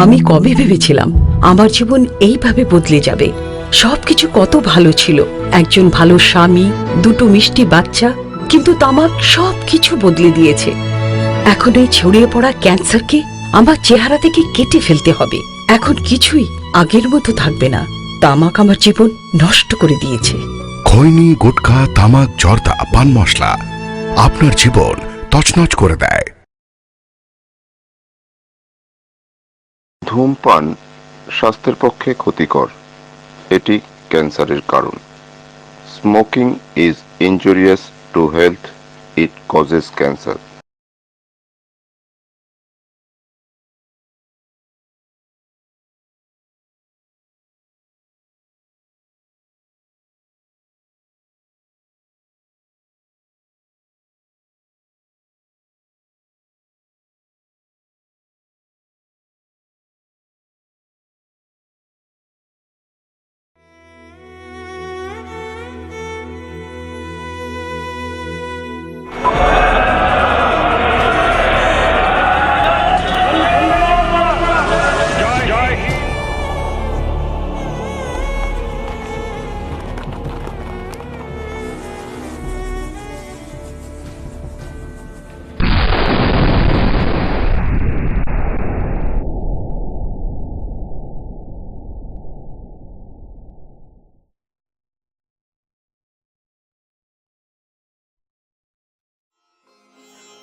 আমি কবে ভেবেছিলাম আমার জীবন এইভাবে বদলে যাবে। সবকিছু কত ভালো ছিল, একজন ভালো স্বামী, দুটো মিষ্টি বাচ্চা, কিন্তু তামাক সবকিছু বদলে দিয়েছে। এখন এই ছড়িয়ে পড়া ক্যান্সারকে আমার চেহারা থেকে কেটে ফেলতে হবে। এখন কিছুই আগের মতো থাকবে না। তামাক আমার জীবন নষ্ট করে দিয়েছে। খৈনি, গুটখা, তামাক, জর্দা, পান মশলা আপনার জীবন তছনছ করে দেয়। ধূমপান স্বাস্থ্যের পক্ষে ক্ষতিকর, এটি ক্যান্সারের কারণ। Smoking is injurious to health, it causes cancer.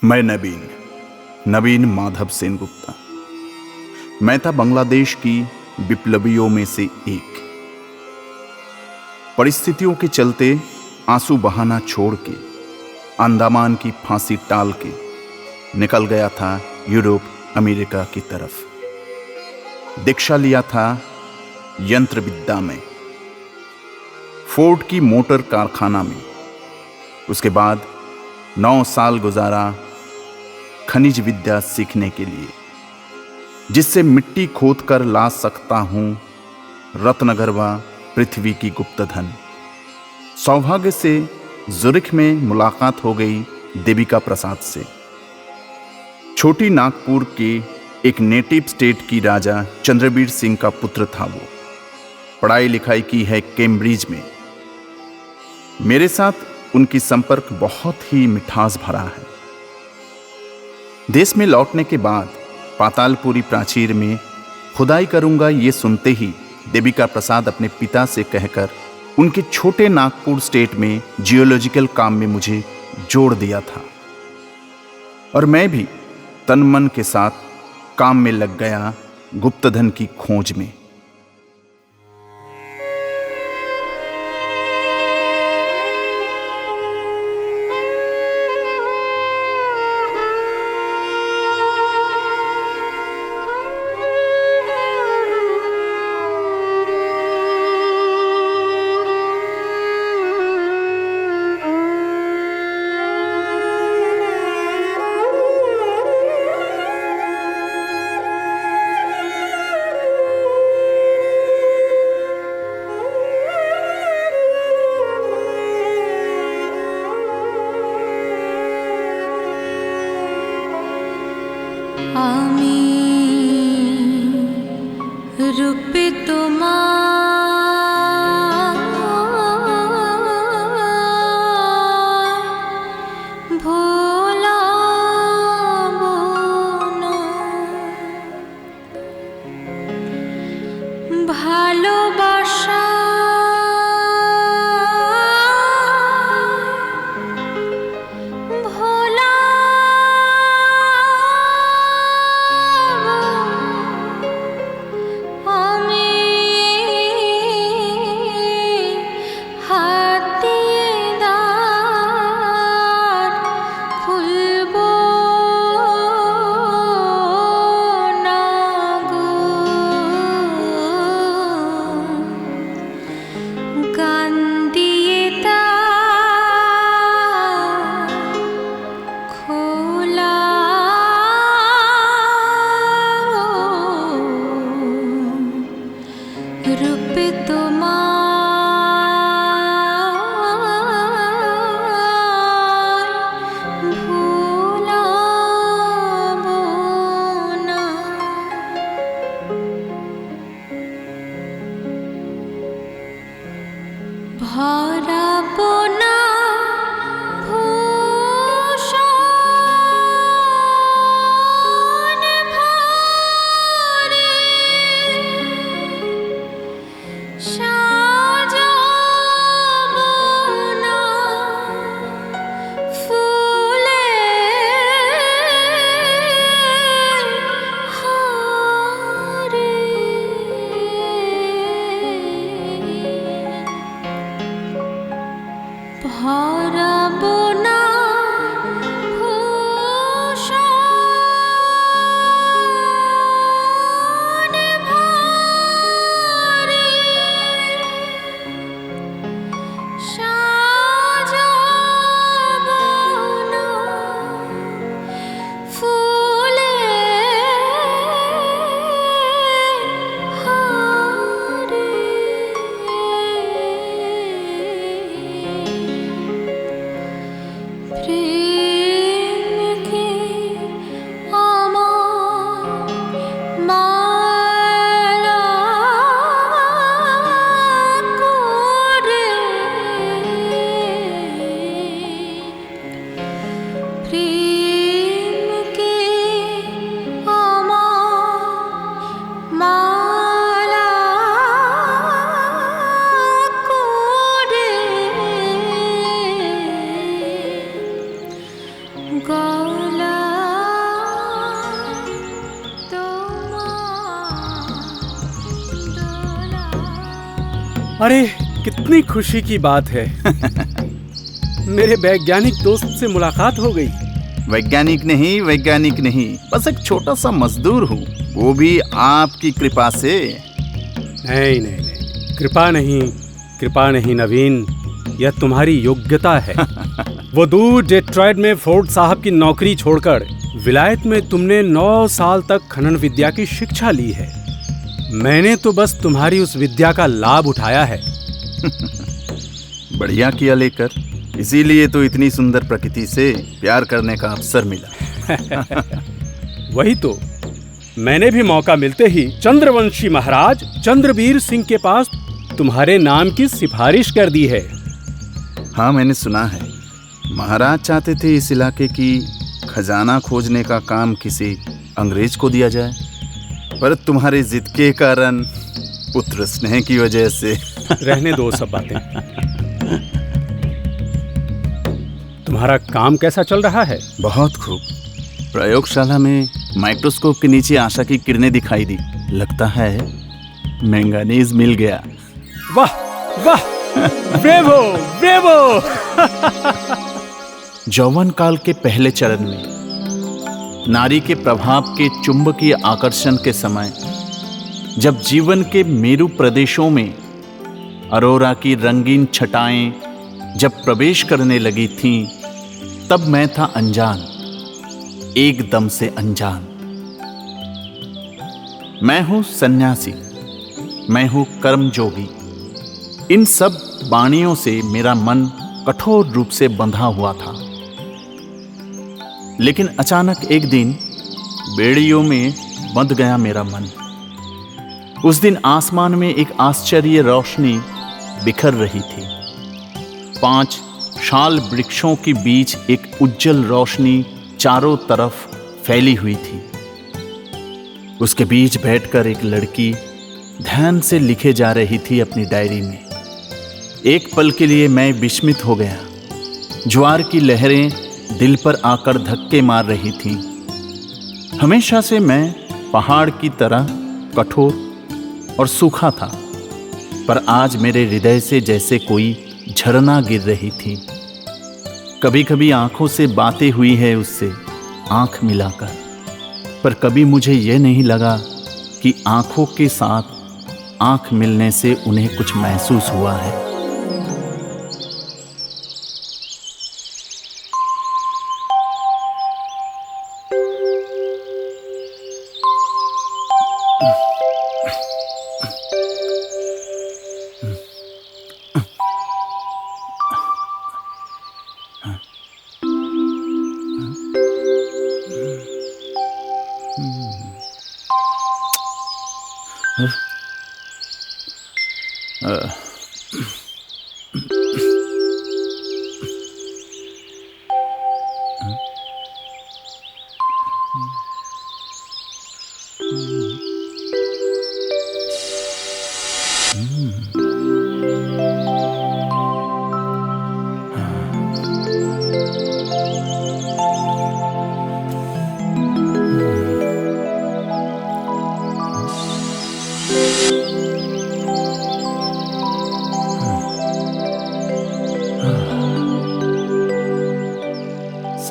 मैं नवीन माधव सेन गुप्ता। मैं था बांग्लादेश की विप्लवियों में से एक। परिस्थितियों के चलते आंसू बहाना छोड़ के, अंडमान की फांसी टाल के निकल गया था यूरोप, अमेरिका की तरफ। दीक्षा लिया था यंत्र विद्या में, फोर्ड की मोटर कारखाना में। उसके बाद 9 साल गुजारा खनिज विद्या सीखने के लिए, जिससे मिट्टी खोद कर ला सकता हूं रत्नगर्भा पृथ्वी की गुप्त धन। सौभाग्य से जुरिख में मुलाकात हो गई देविका प्रसाद से। छोटी नागपुर के एक नेटिव स्टेट की राजा चंद्रवीर सिंह का पुत्र था वो। पढ़ाई लिखाई की है कैम्ब्रिज में। मेरे साथ उनकी संपर्क बहुत ही मिठास भरा है। देश में लौटने के बाद पातालपुरी प्राचीर में खुदाई करूंगा, ये सुनते ही देविका प्रसाद अपने पिता से कहकर उनके छोटे नागपुर स्टेट में जियोलॉजिकल काम में मुझे जोड़ दिया था, और मैं भी तन मन के साथ काम में लग गया गुप्तधन की खोज में। আমি রূপে তোমার ভোলাবো না, ভালোবাসা ভরাবো না ভূষণ ভরে, সাজাবো না ফুলে হারে। ভরাবো না ভূষণ ভরে, সাজাবো না ফুলে হারে। প্রেমকে আমার মালা করে, প্রেমকে আমার মালা করে, গলা তোমার দোলা। अरे कितनी खुशी की बात है। मेरे वैज्ञानिक दोस्त से मुलाकात हो गई। वैज्ञानिक नहीं, बस एक छोटा सा मजदूर हूँ, वो भी आपकी कृपा से। नहीं नहीं नहीं, कृपा नहीं नवीन, यह तुम्हारी योग्यता है। वो दूर डेट्रॉयट में फोर्ड साहब की नौकरी छोड़कर विलायत में तुमने 9 साल तक खनन विद्या की शिक्षा ली है। मैंने तो बस तुम्हारी उस विद्या का लाभ उठाया है। बढ़िया किया लेकर, इसीलिए तो इतनी सुंदर प्रकृति से प्यार करने का अवसर मिला। वही तो, मैंने भी मौका मिलते ही चंद्रवंशी महाराज चंद्रवीर सिंह के पास तुम्हारे नाम की सिफारिश कर दी है। हाँ, मैंने सुना है। महाराज चाहते थे इस इलाके की खजाना खोजने का काम किसी अंग्रेज को दिया जाए, पर तुम्हारे जिद के कारण, पुत्र स्नेह की वजह से। रहने दो सब बातें। तुम्हारा काम कैसा चल रहा है? बहुत खूब। प्रयोगशाला में माइक्रोस्कोप के नीचे आशा की किरणें दिखाई दी। लगता है मैंगनीज मिल गया। वाह वाह, ब्रेवो ब्रेवो। यौवन काल के पहले चरण में नारी के प्रभाव के चुंबकीय आकर्षण के समय, जब जीवन के मेरु प्रदेशों में अरोरा की रंगीन छटाएं जब प्रवेश करने लगी थीं, तब मैं था अनजान, एकदम से अनजान। मैं हूं सन्यासी, मैं हूं कर्मयोगी। इन सब वाणियों से मेरा मन कठोर रूप से बंधा हुआ था। लेकिन अचानक एक दिन बेड़ियों में बंध गया मेरा मन। उस दिन आसमान में एक आश्चर्य रोशनी बिखर रही थी। 5 शाल वृक्षों के बीच एक उज्जवल रोशनी चारों तरफ फैली हुई थी। उसके बीच बैठकर एक लड़की ध्यान से लिखे जा रही थी अपनी डायरी में। एक पल के लिए मैं विस्मित हो गया। ज्वार की लहरें दिल पर आकर धक्के मार रही थीं। हमेशा से मैं पहाड़ की तरह कठोर और सूखा था, पर आज मेरे हृदय से जैसे कोई झरना गिर रही थी। कभी कभी आंखों से बातें हुई है उससे, आंख मिलाकर, पर कभी मुझे यह नहीं लगा कि आंखों के साथ आंख मिलने से उन्हें कुछ महसूस हुआ है।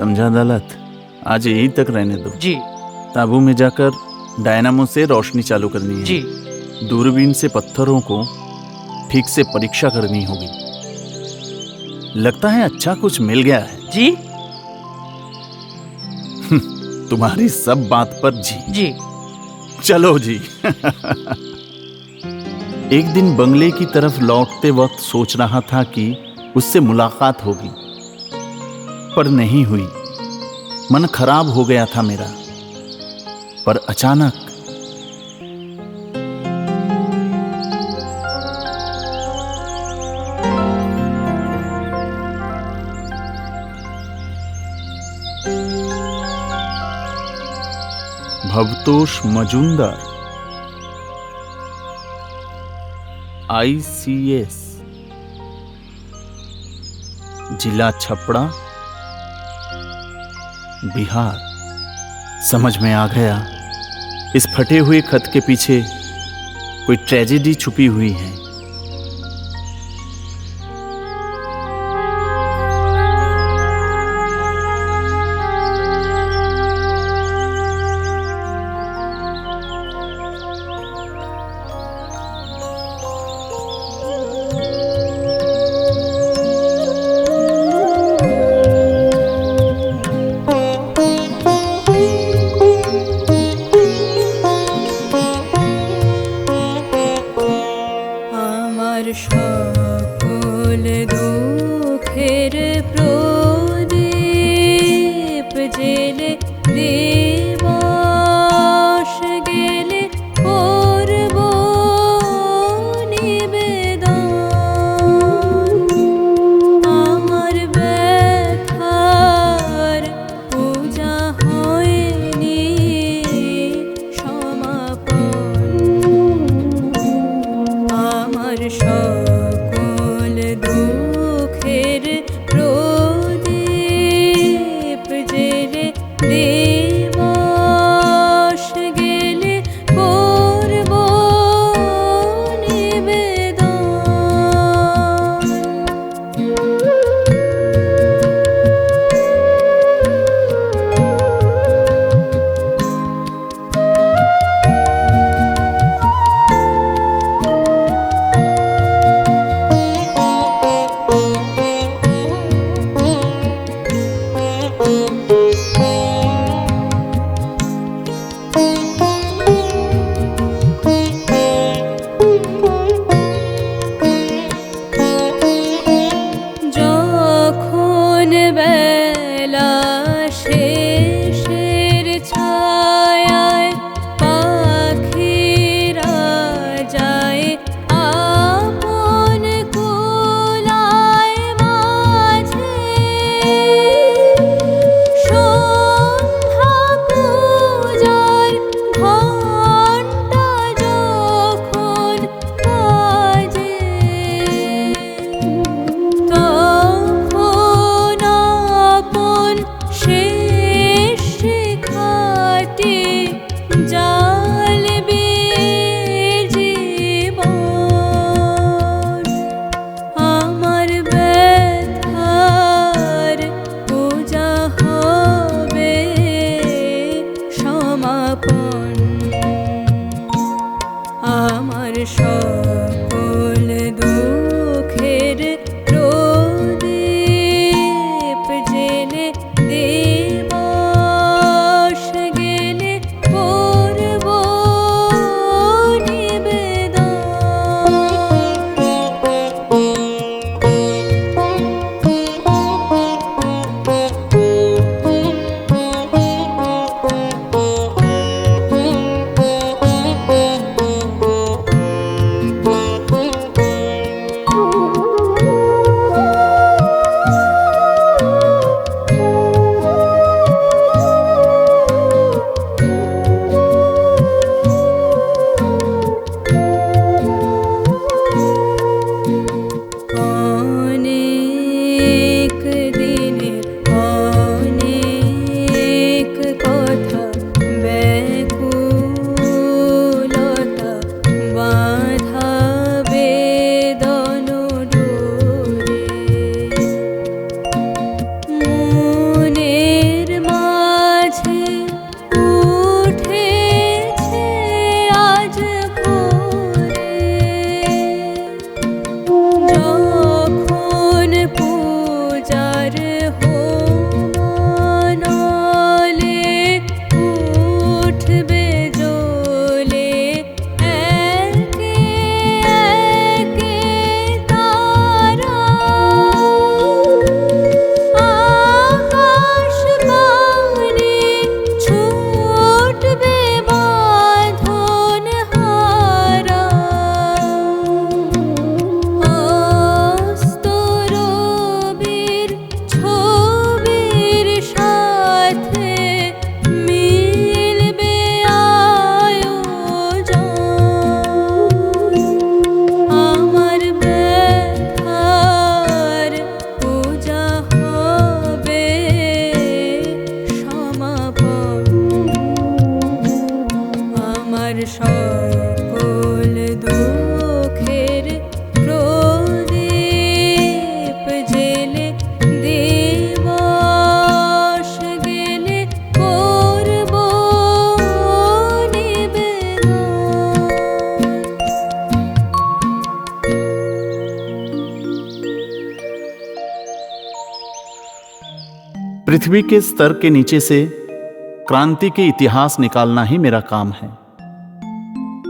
समझा दौलत, आज यहीं तक रहने दो। जी ताबू में जाकर डायनामो से रोशनी चालू करनी है। जी। दूरबीन से पत्थरों को ठीक से परीक्षा करनी होगी। लगता है अच्छा कुछ मिल गया है। जी तुम्हारी सब बात पर जी। जी। चलो जी। एक दिन बंगले की तरफ लौटते वक्त सोच रहा था कि उससे मुलाकात होगी, पर नहीं हुई। मन खराब हो गया था मेरा। पर अचानक भवतोष मजुमदार, ICS, जिला छपड़ा, बिहार। समझ में आ गया, इस फटे हुए खत के पीछे कोई ट्रेजेडी छुपी हुई है। আমার সকল দুঃখের প্রদীপ জেলে দিবস গেলে করব নিবেদন। আমার ব্যথার পূজা হয়নি সমাপন। আমার সকল দুঃখের প্রদীপ জেলে দিবস গেলে করব যখন বেলা শেষের ছায়ায় পাখিরা যায় আপন কুলায় মাঝে, সন্ধ্যা পূজার ঘণ্টা যখন বাজে, তখন আপন শেষ শিখাটি জ্বালবে জীবন। আমার ব্যথার পূজা হবে সমাপন। আমার সকল দুঃখের প্রদীপ জেলে দিবস গেলে করব নিবেদন। पृथ्वी के स्तर के नीचे से क्रांति के इतिहास निकालना ही मेरा काम है,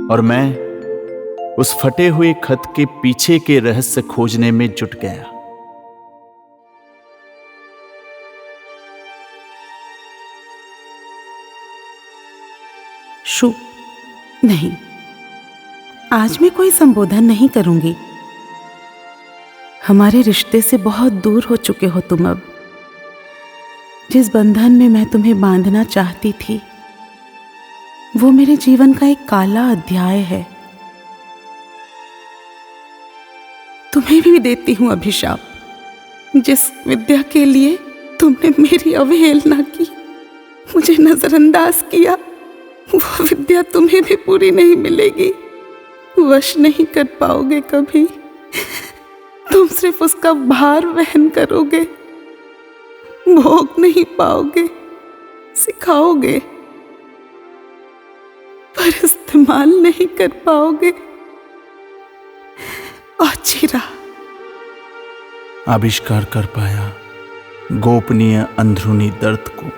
और मैं उस फटे हुए खत के पीछे के रहस्य खोजने में जुट गया। शु, नहीं, आज मैं कोई संबोधन नहीं करूंगी। हमारे रिश्ते से बहुत दूर हो चुके हो तुम अब। जिस बंधन में मैं तुम्हें बांधना चाहती थी, वो मेरे जीवन का एक काला अध्याय है। तुम्हें भी देती हूं अभिशाप। जिस विद्या के लिए तुमने मेरी अवहेलना की, मुझे नजरअंदाज किया, वो विद्या तुम्हें भी पूरी नहीं मिलेगी। वश नहीं कर पाओगे कभी। तुम सिर्फ उसका भार वहन करोगे, भोग नहीं पाओगे, सिखाओगे पर इस्तेमाल नहीं कर पाओगे। और चिरा आविष्कार कर पाया गोपनीय अंदरूनी दर्द को।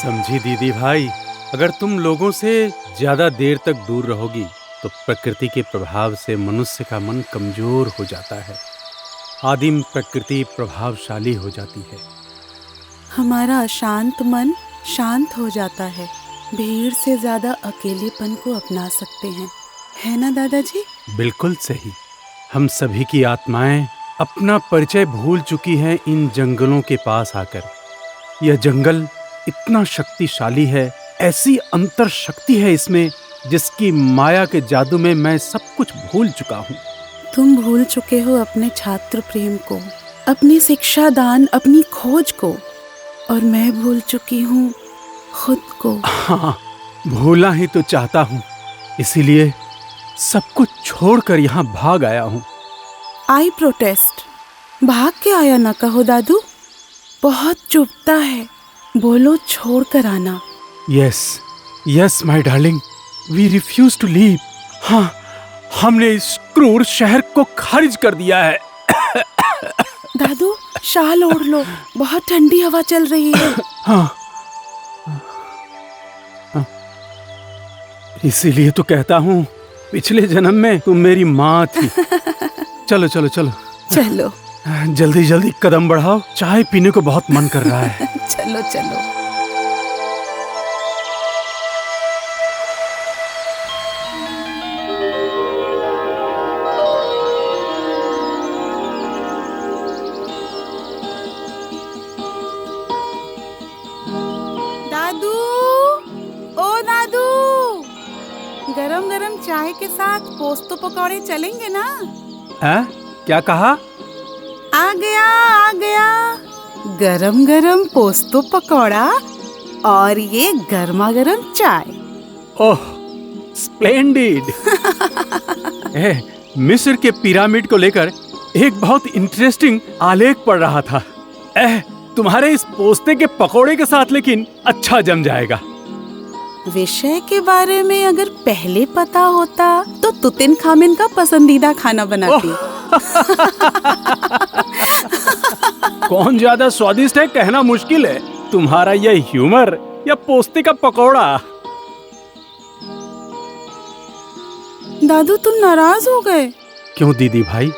समझी दीदी भाई, अगर तुम लोगों से ज्यादा देर तक दूर रहोगी तो प्रकृति के प्रभाव से मनुष्य का मन कमजोर हो जाता है। आदिम प्रकृति प्रभावशाली हो जाती है। हमारा अशांत मन शांत हो जाता है। भीड़ से ज्यादा अकेलेपन को अपना सकते हैं, है ना दादाजी? बिल्कुल सही। हम सभी की आत्माएं अपना परिचय भूल चुकी हैं इन जंगलों के पास आकर। यह जंगल इतना शक्तिशाली है, ऐसी अंतर शक्ति है इसमें, जिसकी माया के जादू में मैं सब कुछ भूल चुका हूँ। तुम भूल चुके हो अपने छात्र प्रेम को, अपनी शिक्षा दान, अपनी खोज को, और मैं भूल चुकी हूँ खुद को। हाँ, भूलना ही तो चाहता हूँ, इसीलिए सब कुछ छोड़कर यहाँ भाग आया हूँ। आई प्रोटेस्ट। भाग के आया ना कहो दादू, बहुत चुभता है। बोलो छोड़ कर आना। Yes yes my darling, we refuse to leave. हाँ, हमने इस क्रूर शहर को खारिज कर दिया है। दादू शाल ओढ़ लो, बहुत ठंडी हवा चल रही है। हाँ, इसीलिए तो कहता हूँ, पिछले जन्म में तुम मेरी माँ थी। चलो चलो चलो चलो जल्दी जल्दी कदम बढ़ाओ, चाय पीने को बहुत मन कर रहा है। चलो चलो। दादू, ओ दादू, गरम गरम चाय के साथ पोस्तो पकौड़े चलेंगे ना? हैं? क्या कहा? आ गया आ गया। गरम गरम पोस्तो पकौड़ा और ये गर्मा गर्म चाय। ओह, स्प्लेंडिड। मिस्र के पिरामिड को लेकर एक बहुत इंटरेस्टिंग आलेख पढ़ रहा था। तुम्हारे इस पोस्ते के पकोड़े के साथ लेकिन अच्छा जम जाएगा। विषय के बारे में अगर पहले पता होता तो तुतिनखामेन का पसंदीदा खाना बनाती। कौन ज्यादा स्वादिष्ट है कहना मुश्किल है, तुम्हारा यह ह्यूमर या पोस्ते का पकौड़ा। दादू तुम नाराज हो गए? क्यों दीदी भाई,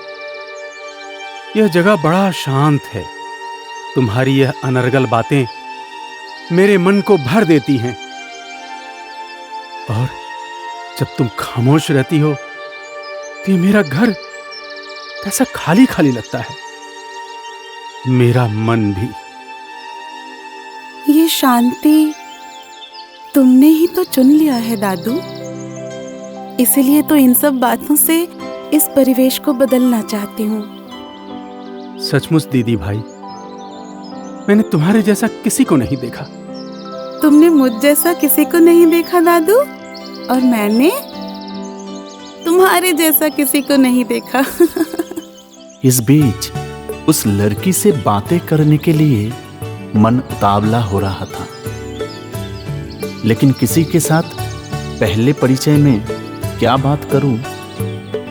यह जगह बड़ा शांत है। तुम्हारी यह अनर्गल बातें मेरे मन को भर देती हैं, और जब तुम खामोश रहती हो तो मेरा घर कैसा खाली खाली लगता है, मेरा मन भी। ये शांति तुमने ही तो चुन लिया है दादू, इसलिए तो इन सब बातों से इस परिवेश को बदलना चाहती हूँ। सचमुच दीदी भाई, मैंने तुम्हारे जैसा किसी को नहीं देखा। तुमने मुझ जैसा किसी को नहीं देखा दादू, और मैंने तुम्हारे जैसा किसी को नहीं देखा। इस बीच उस लड़की से बातें करने के लिए मन उतावला हो रहा था, लेकिन किसी के साथ पहले परिचय में क्या बात करूं,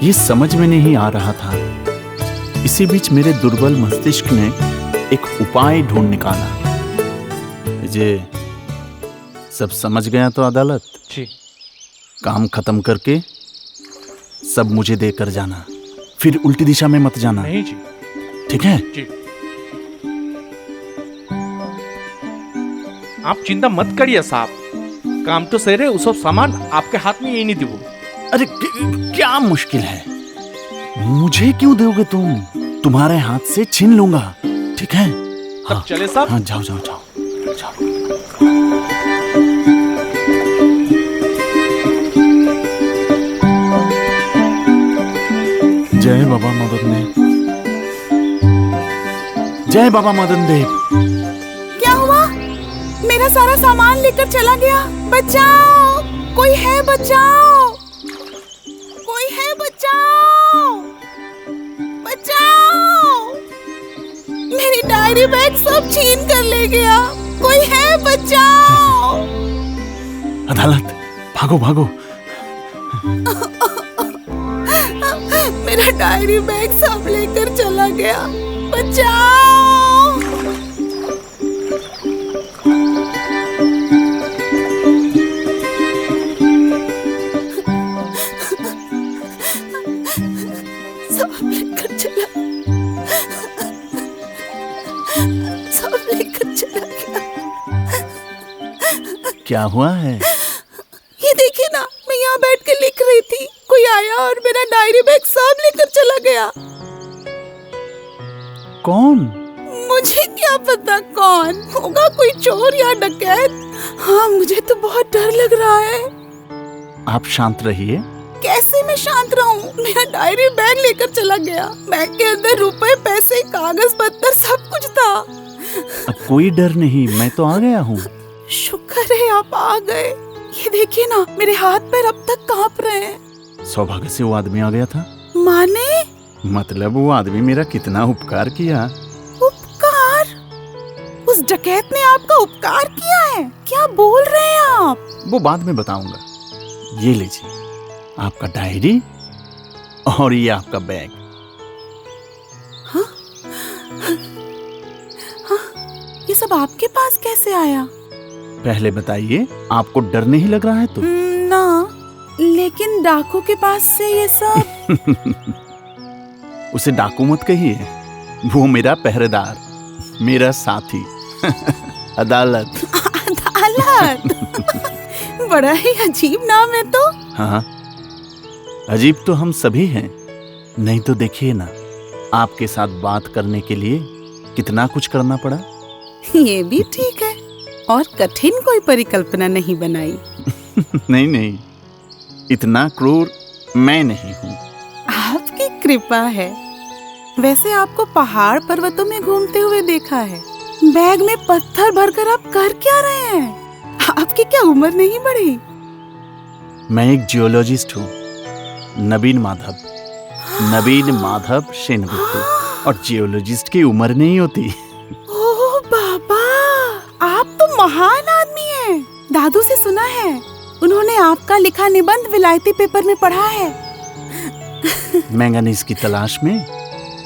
ये समझ में नहीं आ रहा था। इसी बीच मेरे दुर्बल मस्तिष्क ने एक उपाय ढूंढ निकाला। जे सब समझ गया तो अदालत जी। काम खत्म करके सब मुझे देकर जाना, फिर उल्टी दिशा में मत जाना। नहीं जी। ठीक है जी। आप चिंता मत करिए साहब, काम तो सही रहे, वो सब सामान आपके हाथ में यही नहीं देवो। अरे क्या मुश्किल है, मुझे क्यों दोगे तुम? तुम्हारे हाथ से छीन लूंगा, ठीक है? तब चले साहब। हाँ जाओ जाओ जाओ जाओ। जय बाबा मदन देव, जय बाबा मदन देव। क्या हुआ? मेरा सारा सामान लेकर चला गया। बचाओ, कोई है? बचाओ, कोई है? बचाओ, बचाओ। मेरी डायरी बैग सब छीन कर ले गया। कोई है? बचाओ। अदालत, भागो भागो। मेरा डायरी बैग सब लेकर चला गया। बचाओ। सब लेकर चला, सब लेकर चला गया। क्या हुआ है? ये देखिए ना, मैं यहाँ बैठ के लिख रही थी, कोई आया और मेरा डायरी बैग सब लेकर चला गया। कौन? मुझे क्या पता कौन होगा, कोई चोर या डकैत। हाँ, मुझे तो बहुत डर लग रहा है। आप शांत रहिए। कैसे मैं शांत रहूं? मेरा डायरी बैग लेकर चला गया। बैग के अंदर रुपए, पैसे, कागज पत्तर सब कुछ था। अब कोई डर नहीं, मैं तो आ गया हूँ। शुक्र है आप आ गए। ये देखिए ना, मेरे हाथ पैर अब तक कांप रहे हैं। सौभाग्य से वो आदमी आ गया था। माने? मतलब वो आदमी मेरा कितना उपकार किया। उपकार? उस डकैत ने आपका उपकार किया है? क्या बोल रहे हैं आप? वो बाद में बताऊंगा। ये लीजिए आपका डायरी और ये आपका बैग। हाँ? हाँ? ये सब आपके पास कैसे आया? पहले बताइए, आपको डर नहीं लग रहा है तो? ना, लेकिन डाकू के पास से ये सब। उसे डाकू मत कहिए, वो मेरा पहरेदार, मेरा साथी। अदालत। अदालत। बड़ा ही अजीब नाम है तो। हाँ, अजीब तो हम सभी हैं। नहीं तो देखिए ना, आपके साथ बात करने के लिए कितना कुछ करना पड़ा। ये भी ठीक है, और कठिन कोई परिकल्पना नहीं बनाई। नहीं नहीं, इतना क्रूर मैं नहीं हूँ। आपकी कृपा है। वैसे आपको पहाड़ पर्वतों में घूमते हुए देखा है। बैग में पत्थर भरकर आप कर क्या रहे हैं? आपकी क्या उम्र नहीं बढ़ी? मैं एक जियोलॉजिस्ट हूँ, नवीन माधव, नवीन माधव सेनगुप्त। और जियोलॉजिस्ट की उम्र नहीं होती। ओह बाबा, आप तो महान आदमी हैं। दादू से सुना है, उन्होंने आपका लिखा निबंध विलायती पेपर में पढ़ा है। मैंगनीज की तलाश में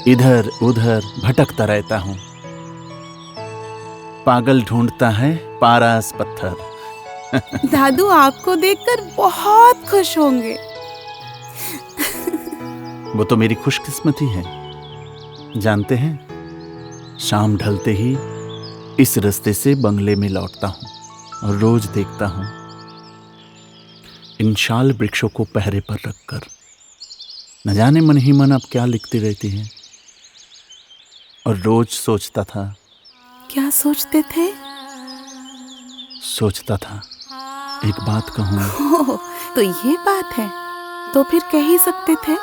इधर उधर भटकता रहता हूँ। पागल ढूंढता है पारस पत्थर। दादू आपको देखकर बहुत खुश होंगे। वो तो मेरी खुशकिस्मती है। जानते हैं, शाम ढलते ही इस रास्ते से बंगले में लौटता हूँ और रोज देखता हूँ इन शाल वृक्षों को पहरे पर रखकर। न जाने मन ही मन अब क्या लिखती रहती हैं। और रोज सोचता था। क्या सोचते थे? सोचता था एक बात कहूँ। ओह, तो ये बात है, तो फिर कह ही सकते थे।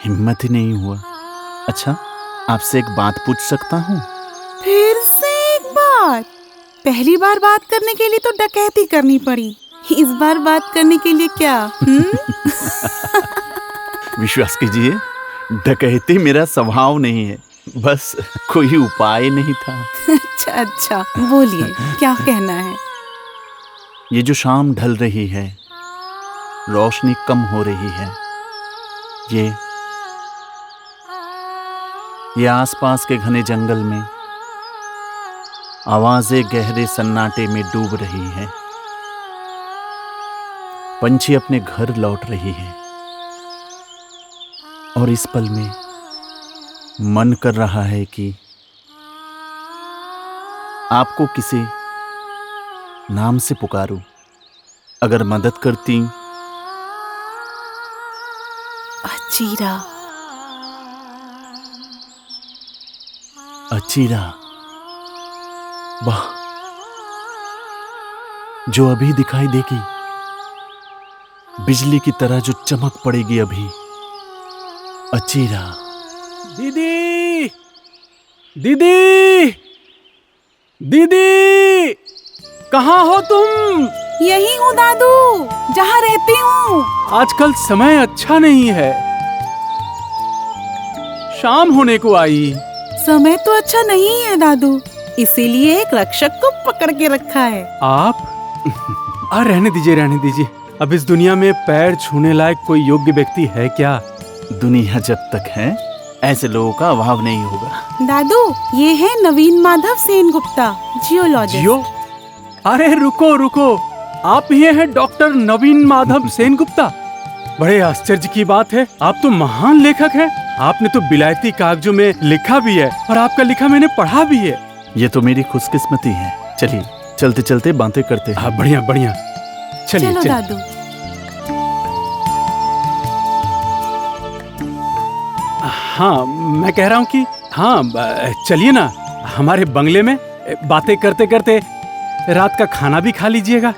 हिम्मत ही नहीं हुआ। अच्छा, आपसे एक बात पूछ सकता हूँ? फिर से एक बात? पहली बार बात करने के लिए तो डकैती करनी पड़ी, इस बार बात करने के लिए क्या? विश्वास कीजिए, डकैती मेरा स्वभाव नहीं है, बस कोई उपाय नहीं था। अच्छा अच्छा, बोलिए क्या कहना है? ये जो शाम ढल रही है, रोशनी कम हो रही है, ये आसपास के घने जंगल में आवाजें गहरे सन्नाटे में डूब रही हैं। पंछी अपने घर लौट रही है और इस पल में मन कर रहा है कि आपको किसी नाम से पुकारूं। अगर मदद करती। अचीरा, अचीरा, वाह, जो अभी दिखाई देगी, बिजली की तरह जो चमक पड़ेगी अभी। अचीरा। दीदी, दीदी, दीदी, कहाँ हो तुम? यही हूँ दादू, जहाँ रहती हूँ। आजकल समय अच्छा नहीं है, शाम होने को आई। समय तो अच्छा नहीं है दादू, इसीलिए एक रक्षक को पकड़ के रखा है। आप? रहने दीजिए, रहने दीजिए। अब इस दुनिया में पैर छूने लायक कोई योग्य व्यक्ति है क्या? दुनिया जब तक है ऐसे लोगों का अभाव नहीं होगा। दादू, ये है नवीन माधव सेनगुप्ता, जियोलॉजिस्ट। जियो? अरे रुको रुको, आप ये हैं डॉक्टर नवीन माधव सेनगुप्ता? बड़े आश्चर्य की बात है, आप तो महान लेखक हैं। आपने तो बिलायती कागजों में लिखा भी है और आपका लिखा मैंने पढ़ा भी है। ये तो मेरी खुशकिस्मती है। चलिए चलते चलते बातें करते हैं। बढ़िया बढ़िया, चलिए चलो चलिए। दादू। हाँ, मैं कह रहा हूँ कि हाँ, चलिए ना हमारे बंगले में, बातें करते करते रात का खाना भी खा लीजिएगा।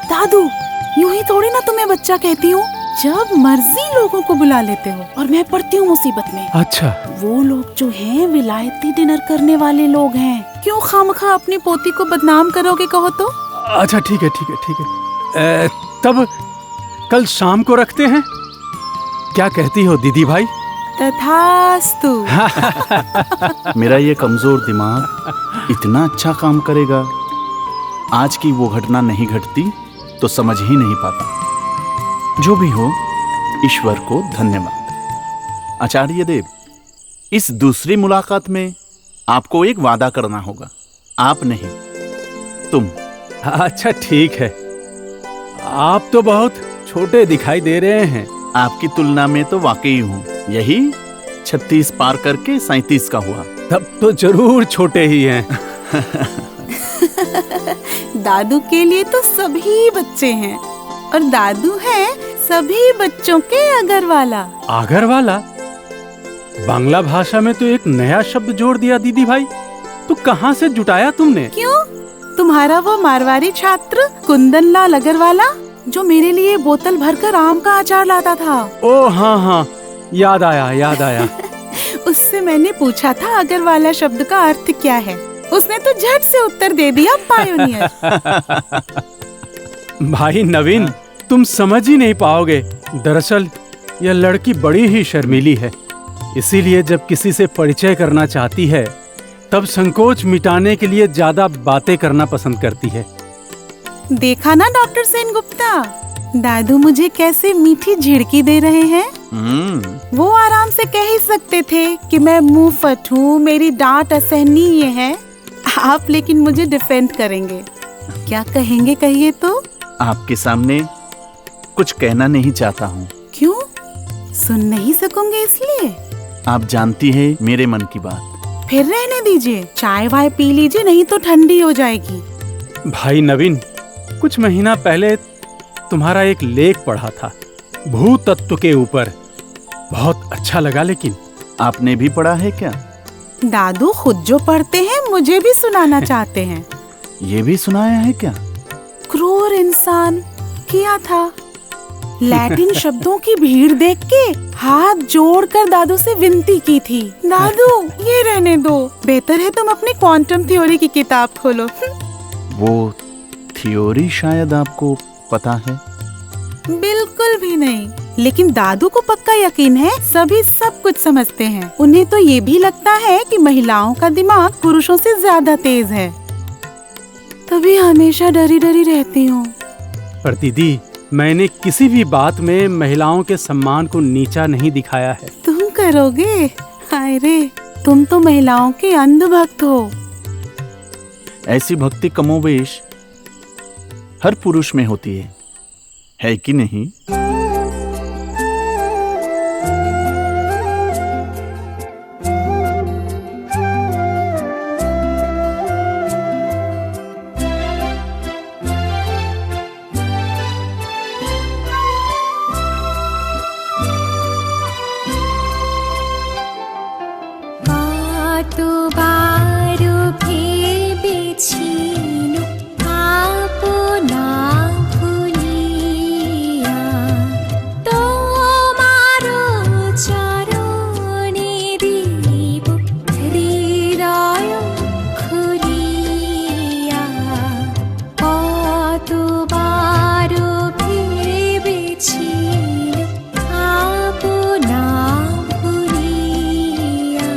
दादू, यूं ही थोड़ी ना तुम्हें बच्चा कहती हूँ, जब मर्जी लोगों को बुला लेते हो और मैं पड़ती हूँ मुसीबत में। अच्छा, वो लोग जो हैं विलायती डिनर करने वाले लोग हैं, क्यों खामखा अपनी पोती को बदनाम करोगे कहो तो? अच्छा ठीक है ठीक है ठीक है। तब कल शाम को रखते हैं, क्या कहती हो दीदी भाई? तथास्तु। मेरा ये कमजोर दिमाग इतना अच्छा काम करेगा, आज की वो घटना नहीं घटती तो समझ ही नहीं पाता। जो भी हो, ईश्वर को धन्यवाद। आचार्य देव, इस दूसरी मुलाकात में आपको एक वादा करना होगा। आप नहीं, तुम। अच्छा ठीक है, आप तो बहुत छोटे दिखाई दे रहे हैं। आपकी तुलना में तो वाकई हूँ। यही 36 पार करके 37 का हुआ। तब तो जरूर छोटे ही हैं। दादू के लिए तो सभी बच्चे हैं और दादू है सभी बच्चों के अगरवाला। अगरवाला? बांग्ला भाषा में तो एक नया शब्द जोड़ दिया दीदी भाई। तो कहाँ से जुटाया तुमने? क्यों? तुम्हारा वो मारवाड़ी छात्र कुंदन लाल अगरवाला, जो मेरे लिए बोतल भरकर आम का अचार लाता था। ओ हाँ हाँ, याद आया याद आया। उससे मैंने पूछा था अगरवाला शब्द का अर्थ क्या है। उसने तो झट से उत्तर दे दिया, पायोनियर। भाई नवीन, तुम समझ ही नहीं पाओगे। दरअसल यह लड़की बड़ी ही शर्मीली है, इसीलिए जब किसी से परिचय करना चाहती है तब संकोच मिटाने के लिए ज्यादा बातें करना पसंद करती है। देखा ना डॉक्टर सेनगुप्ता, दादू मुझे कैसे मीठी झिड़की दे रहे हैं। वो आराम से कह ही सकते थे कि मैं मुंह फट हूँ, मेरी डांट असहनीय है। आप लेकिन मुझे डिफेंड करेंगे। क्या कहेंगे कहिए तो? आपके सामने कुछ कहना नहीं चाहता हूँ। क्यों? सुन नहीं सकूंगे इसलिए? आप जानती है मेरे मन की बात। फिर रहने दीजिए, चाय वाय पी लीजिए, नहीं तो ठंडी हो जाएगी। भाई नवीन, कुछ महीना पहले तुम्हारा एक लेख पढ़ा था भूतत्व के ऊपर, बहुत अच्छा लगा। लेकिन आपने भी पढ़ा है क्या? दादू खुद जो पढ़ते हैं मुझे भी सुनाना चाहते हैं। ये भी सुनाया है क्या? क्रूर इंसान किया था। लैटिन शब्दों की भीड़ देख के हाथ जोड़कर दादू से विनती की थी, दादू ये रहने दो, बेहतर है तुम अपनी क्वांटम थ्योरी की किताब खोलो। वो थ्योरी शायद आपको पता है? बिल्कुल भी नहीं, लेकिन दादू को पक्का यकीन है सभी सब कुछ समझते हैं। उन्हें तो ये भी लगता है कि महिलाओं का दिमाग पुरुषों से ज्यादा तेज है। तभी हमेशा डरी डरी रहती हूँ। पर दीदी, मैंने किसी भी बात में महिलाओं के सम्मान को नीचा नहीं दिखाया है। तुम करोगे? हाय रे, तुम तो महिलाओं के अंधभक्त हो। ऐसी भक्ति कमोबेश हर पुरुष में होती है कि नहीं? কতবারও ভেবেছিল আপনা ভুলিয়া, তোমার চরণে দিব হৃদয় খুলিয়া। কতবারও ভেবেছিল আপনা ভুলিয়া।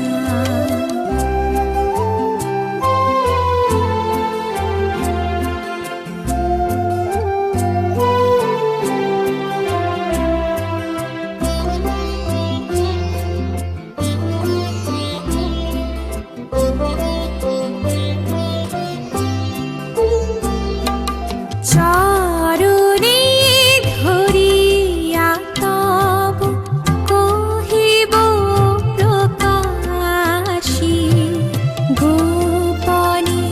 চরণে ধরিয়া তব কহিব প্রকাশী, গোপনে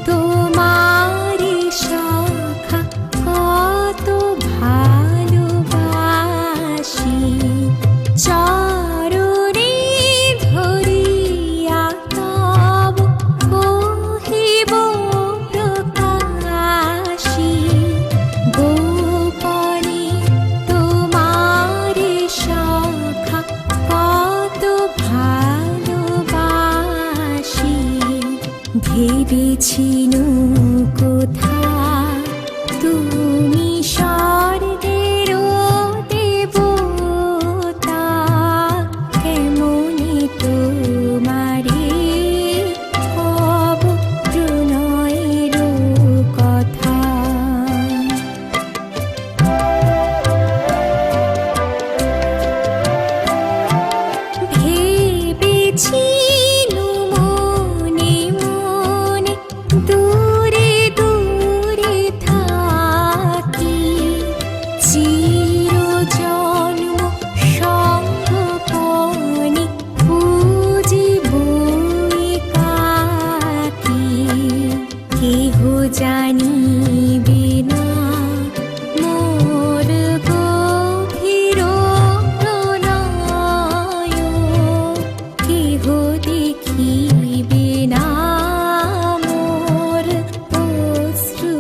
তোমারি সখা কত ভালোবাসি। চরণে ধরিয়া তব কহিব প্রকাশী, গোপনে তোমারি সখা কত ভালোবাসি। ভেবেছিল কোথা তুমি স্বর্গেরও দেবতা, কেমনে তোমারে কব প্রণয়ের কথা। ভেবেছিল মনে মনে দূরে দূরে থাকি, চিরজন্ম সঙ্গপনে পুজিব একাকী। কেহ জানিবে না মোর গভীর প্রণয়, কেহ দেখিবে না মোর অশ্রুবারিচয়।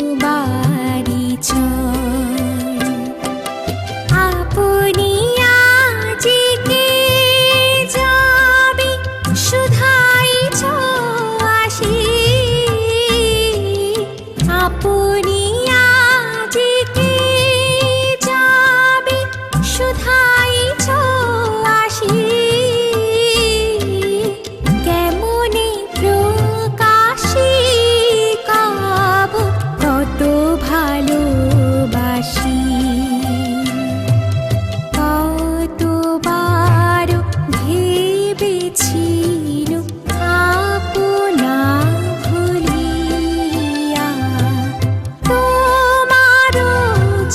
আপনি আজিকে যাবে শুধাইছ আসি, আপনি আজিকে যাবে শুধাইছ আসি। কেমনে প্রকাশী কব কত ভালোবাসি। কতবার ভেবেছিল আপনা ভুলিয়া, তোমার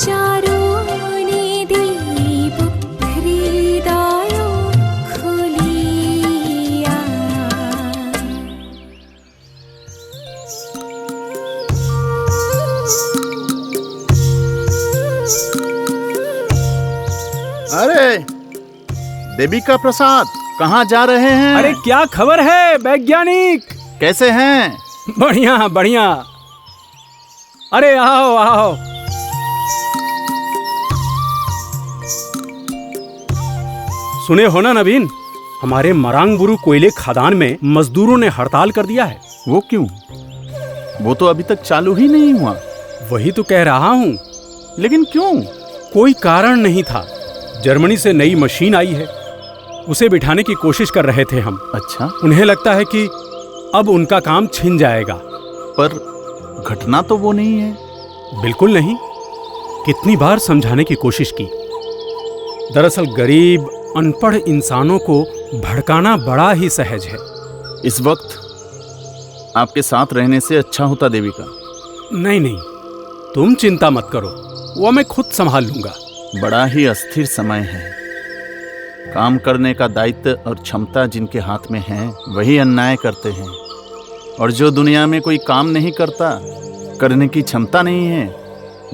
চরণে দিব হৃদয় খুলিয়া। अरे देविका प्रसाद, कहाँ जा रहे हैं? अरे क्या खबर है वैज्ञानिक? कैसे हैं? बढ़िया बढ़िया। अरे आओ आओ। सुने हो ना नवीन, हमारे मरांगबुरु कोयले खदान में मजदूरों ने हड़ताल कर दिया है। वो क्यों? वो तो अभी तक चालू ही नहीं हुआ। वही तो कह रहा हूँ, लेकिन क्यों? कोई कारण नहीं था। जर्मनी से नई मशीन आई है, उसे बिठाने की कोशिश कर रहे थे हम। अच्छा, उन्हें लगता है कि अब उनका काम छिन जाएगा। पर घटना तो वो नहीं है। बिल्कुल नहीं। कितनी बार समझाने की कोशिश की। दरअसल गरीब अनपढ़ इंसानों को भड़काना बड़ा ही सहज है। इस वक्त आपके साथ रहने से अच्छा होता देविका। नहीं नहीं, तुम चिंता मत करो, वो मैं खुद संभाल लूंगा। बड़ा ही अस्थिर समय है। काम करने का दायित्व और क्षमता जिनके हाथ में है वही अन्याय करते हैं, और जो दुनिया में कोई काम नहीं करता, करने की क्षमता नहीं है,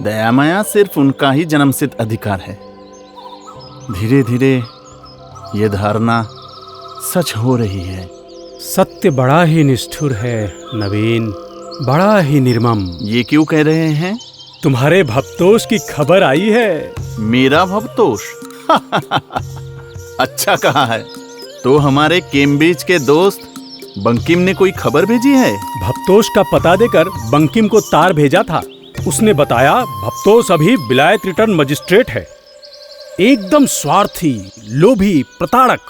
दया माया सिर्फ उनका ही जन्मसिद्ध अधिकार है। धीरे धीरे ये धारणा सच हो रही है। सत्य बड़ा ही निष्ठुर है नवीन, बड़ा ही निर्मम। ये क्यों कह रहे हैं? तुम्हारे भवतोष की खबर आई है। मेरा भवतोष? अच्छा कहा है। तो हमारे कैम्ब्रिज के दोस्त बंकिम ने कोई खबर भेजी है? भवतोष का पता देकर बंकिम को तार भेजा था। उसने बताया भवतोष अभी विलायत रिटर्न मजिस्ट्रेट है। एकदम स्वार्थी, लोभी, प्रताड़क।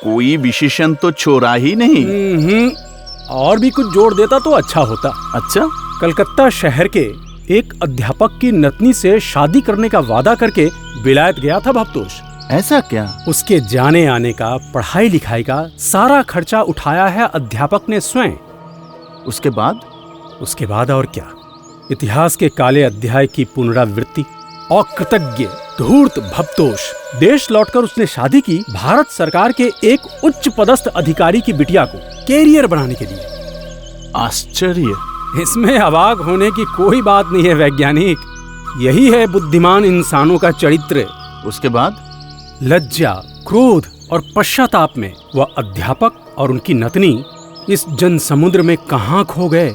कोई विशेषण तो छोड़ा ही नहीं। और भी कुछ जोड़ देता तो अच्छा होता। अच्छा? कलकत्ता शहर के एक अध्यापक की नतनी से शादी करने का वादा करके विलायत गया था भवतोष। ऐसा क्या? उसके जाने आने का, पढ़ाई लिखाई का सारा खर्चा उठाया है अध्यापक ने स्वयं। उसके बाद? उसके बाद और क्या, इतिहास के काले अध्याय की पुनरावृत्ति। अकृतज्ञ धूर्त भवतोष। देश लौटकर उसने शादी की भारत सरकार के एक उच्च पदस्थ अधिकारी की बिटिया को, कैरियर बनाने के लिए। आश्चर्य। इसमें अवाक होने की कोई बात नहीं है वैज्ञानिक। यही है बुद्धिमान इंसानों का चरित्र। उसके बाद? लज्जा, क्रोध और पश्चाताप में वह अध्यापक और उनकी नतनी इस जनसमुद्र में कहां खो गए,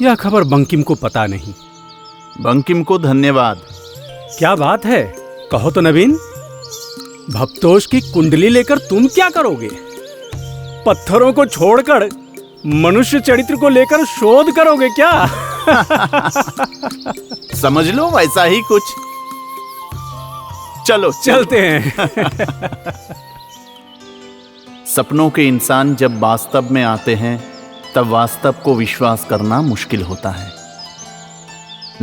यह खबर बंकिम को पता नहीं। बंकिम को धन्यवाद। क्या बात है, कहो तो नवीन। भवतोष की कुंडली लेकर तुम क्या करोगे? पत्थरों को छोड़कर मनुष्य चरित्र को लेकर शोध करोगे क्या? समझ लो वैसा ही कुछ। चलो चलते हैं। सपनों के इंसान जब वास्तव में आते हैं तब वास्तव को विश्वास करना मुश्किल होता है।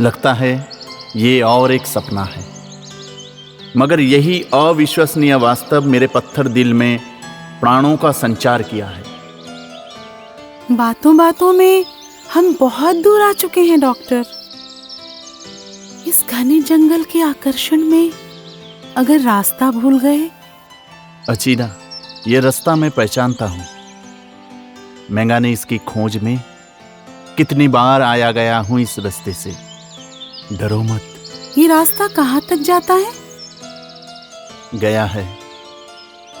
लगता है ये और एक सपना है, मगर यही अविश्वसनीय वास्तव मेरे पत्थर दिल में प्राणों का संचार किया है। बातों बातों में हम बहुत दूर आ चुके हैं डॉक्टर। इस घने जंगल के आकर्षण में अगर रास्ता भूल गए? अचीना, ये रास्ता मैं पहचानता हूँ। मैंने इसकी खोज में कितनी बार आया गया हूँ इस रास्ते से। डरो मत। ये रास्ता कहाँ तक जाता है? गया है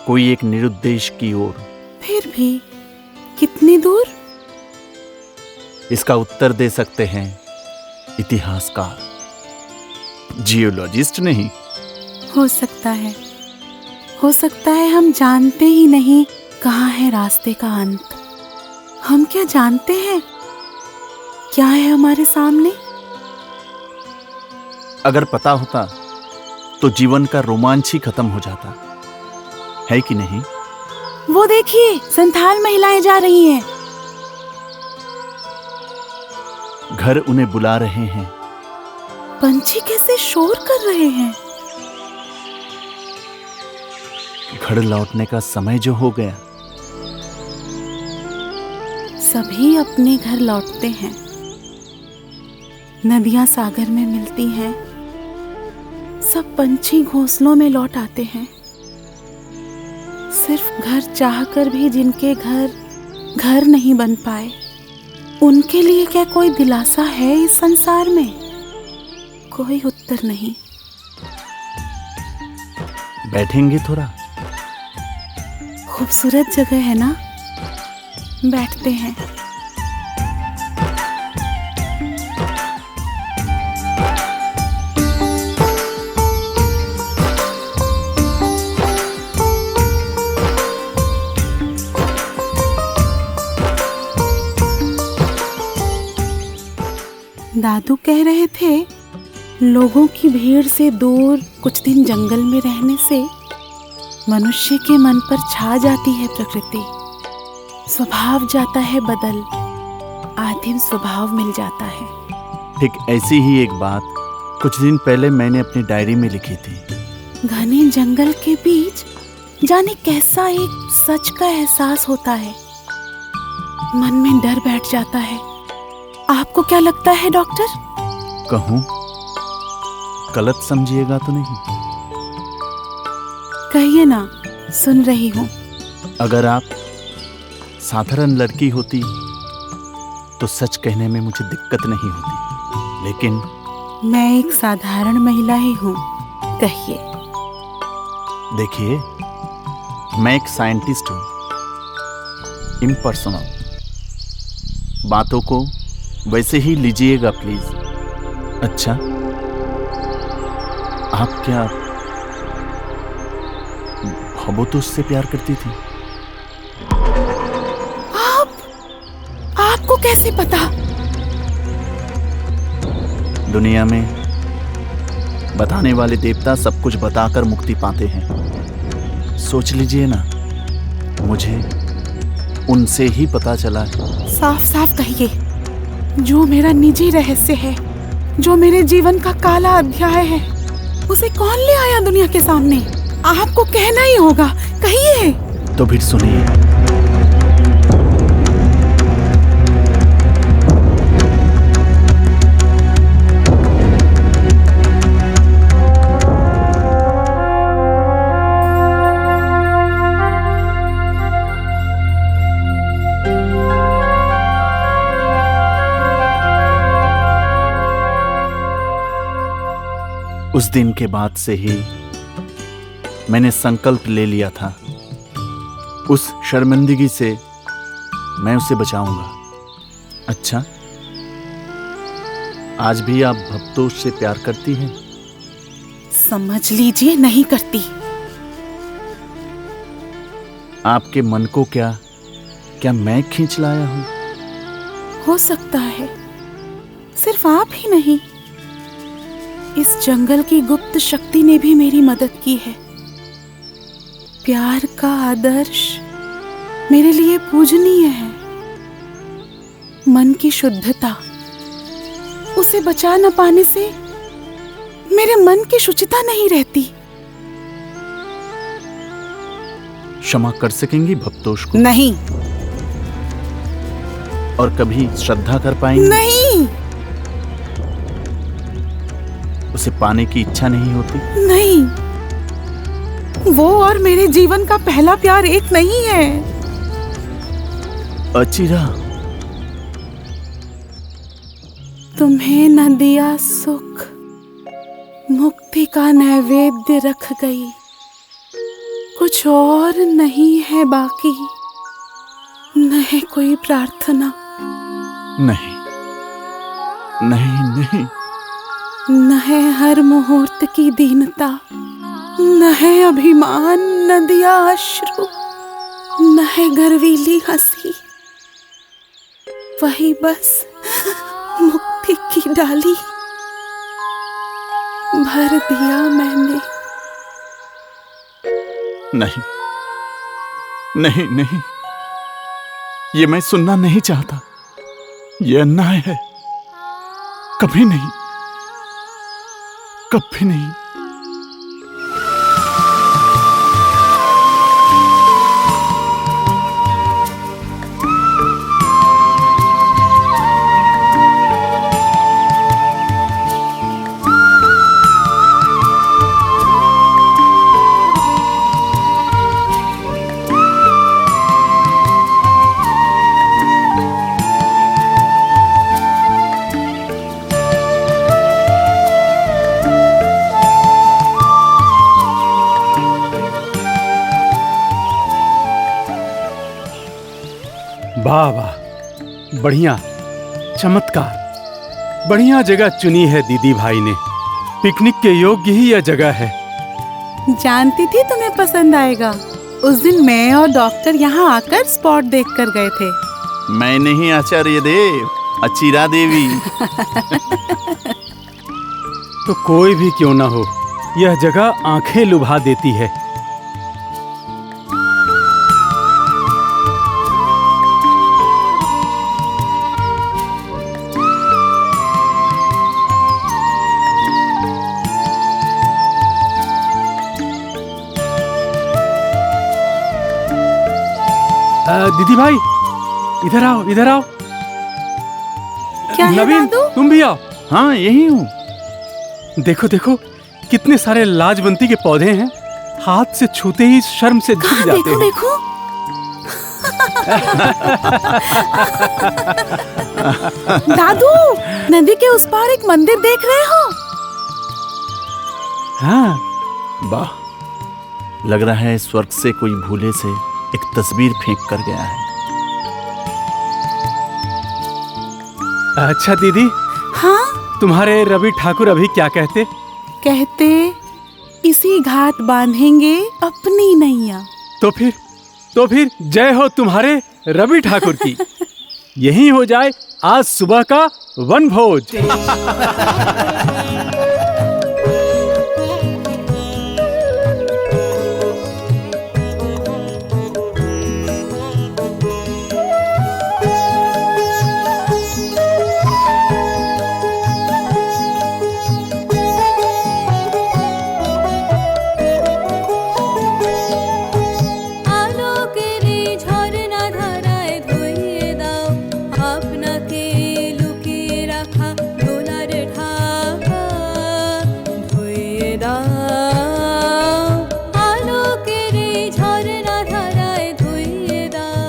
कोई एक निरुद्देश्य की ओर। फिर भी कितनी दूर? इसका उत्तर दे सकते हैं इतिहासकार, जियोलॉजिस्ट नहीं। हो सकता है हम जानते ही नहीं कहाँ है रास्ते का अंत। हम क्या जानते हैं क्या है हमारे सामने? अगर पता होता तो जीवन का रोमांच ही खत्म हो जाता, है कि नहीं? वो देखिए, संथाल महिलाएं जा रही हैं। घर उन्हें बुला रहे हैं। पंछी कैसे शोर कर रहे हैं। घर लौटने का समय जो हो गया। सभी अपने घर लौटते हैं। नदियां सागर में मिलती हैं। सब पंछी घोंसलों में लौट आते हैं। सिर्फ घर चाहकर भी जिनके घर नहीं बन पाए, उनके लिए क्या कोई दिलासा है इस संसार में? कोई उत्तर नहीं। बैठेंगे थोड़ा? खूबसूरत जगह है ना, बैठते हैं। दादू कह रहे थे लोगों की भीड़ से दूर कुछ दिन जंगल में रहने से मनुष्य के मन पर छा जाती है प्रकृति। स्वभाव जाता है बदल, आदिम स्वभाव मिल जाता है। ठीक ऐसी ही एक बात कुछ दिन पहले मैंने अपनी डायरी में लिखी थी। घने जंगल के बीच जाने कैसा एक सच का एहसास होता है, मन में डर बैठ जाता है। आपको क्या लगता है डॉक्टर? कहूं, गलत समझिएगा तो नहीं? कहिए ना, सुन रही हूँ। अगर आप साधारण लड़की होती तो सच कहने में मुझे दिक्कत नहीं होती, लेकिन मैं एक साधारण महिला ही हूँ। कहिए। देखिए, मैं एक साइंटिस्ट हूं, इम्पर्सनल। बातों को वैसे ही लीजिएगा प्लीज। अच्छा, आप क्या भवतोष से प्यार करती थी? आपको कैसे पता? दुनिया में बताने वाले देवता सब कुछ बताकर मुक्ति पाते हैं। सोच लीजिए ना, मुझे उनसे ही पता चला है। साफ साफ कहिए, जो मेरा निजी रहस्य है, जो मेरे जीवन का काला अध्याय है, उसे कौन ले आया दुनिया के सामने? आपको कहना ही होगा, कहिए। तो फिर सुनिए। उस दिन के बाद से ही मैंने संकल्प ले लिया था, उस शर्मिंदगी से मैं उसे बचाऊंगा। अच्छा, आज भी आप भवतोष से प्यार करती हैं? समझ लीजिए, नहीं करती। आपके मन को क्या मैं खींच लाया हूं? हो सकता है। सिर्फ आप ही नहीं, इस जंगल की गुप्त शक्ति ने भी मेरी मदद की है। प्यार का आदर्श मेरे लिए पूजनीय है। मन की शुद्धता, उसे बचा न पाने से मेरे मन की शुचिता नहीं रहती। क्षमा कर सकेंगी भवतोष को? नहीं। और कभी श्रद्धा कर पाएंगी? नहीं। उसे पाने की इच्छा नहीं होती? नहीं, वो और मेरे जीवन का पहला प्यार एक नहीं है। अचिरा, तुम्हें न दिया सुख, मुक्ति का नैवेद्य रख गई, कुछ और नहीं है बाकी, न है कोई प्रार्थना। नहीं नहीं नहीं, न है हर मुहूर्त की दीनता, न है अभिमान, न दिया अश्रु, न है गर्वीली हंसी। वही बस मुक्ति की डाली भर दिया मैंने। नहीं नहीं नहीं, ये मैं सुनना नहीं चाहता। ये अन्याय है। कभी नहीं, कभी नहीं। वाह वाह, बढ़िया, चमत्कार। बढ़िया जगह चुनी है दीदी भाई ने। पिकनिक के योग्य ही यह जगह है। जानती थी तुम्हें पसंद आएगा। उस दिन मैं और डॉक्टर यहाँ आकर स्पॉट देखकर गए थे। मैं नहीं आचार्य देव, अचिरा देवी। तो कोई भी क्यों ना हो, यह जगह आंखें लुभा देती है। दीदी भाई, इधर आओ, इधर आओ। क्या है नवीन, दादू? तुम भी आओ। हाँ, यही हूँ। देखो देखो, कितने सारे लाजवंती के पौधे हैं। हाथ से छूते ही शर्म से झुक कहाँ? जाते देखो हैं। देखो। दादू, नदी के उस पार एक मंदिर देख रहे हो? हाँ, वाह, लग रहा है स्वर्ग से कोई भूले से एक तस्वीर फेंक कर गया है। अच्छा दीदी, हाँ, तुम्हारे रवि ठाकुर अभी क्या कहते? कहते इसी घाट बांधेंगे अपनी नैया। तो फिर जय हो तुम्हारे रवि ठाकुर की। यही हो जाए आज सुबह का वनभोज। আলোকেরে ঝরনা ধারায় ধুইয়ে দাও আপনাকে লুকিয়ে রাখা দোলার ঢাকা ধুইয়ে দাও আলোকেরে ঝরনা ধারায় ধুইয়ে দাও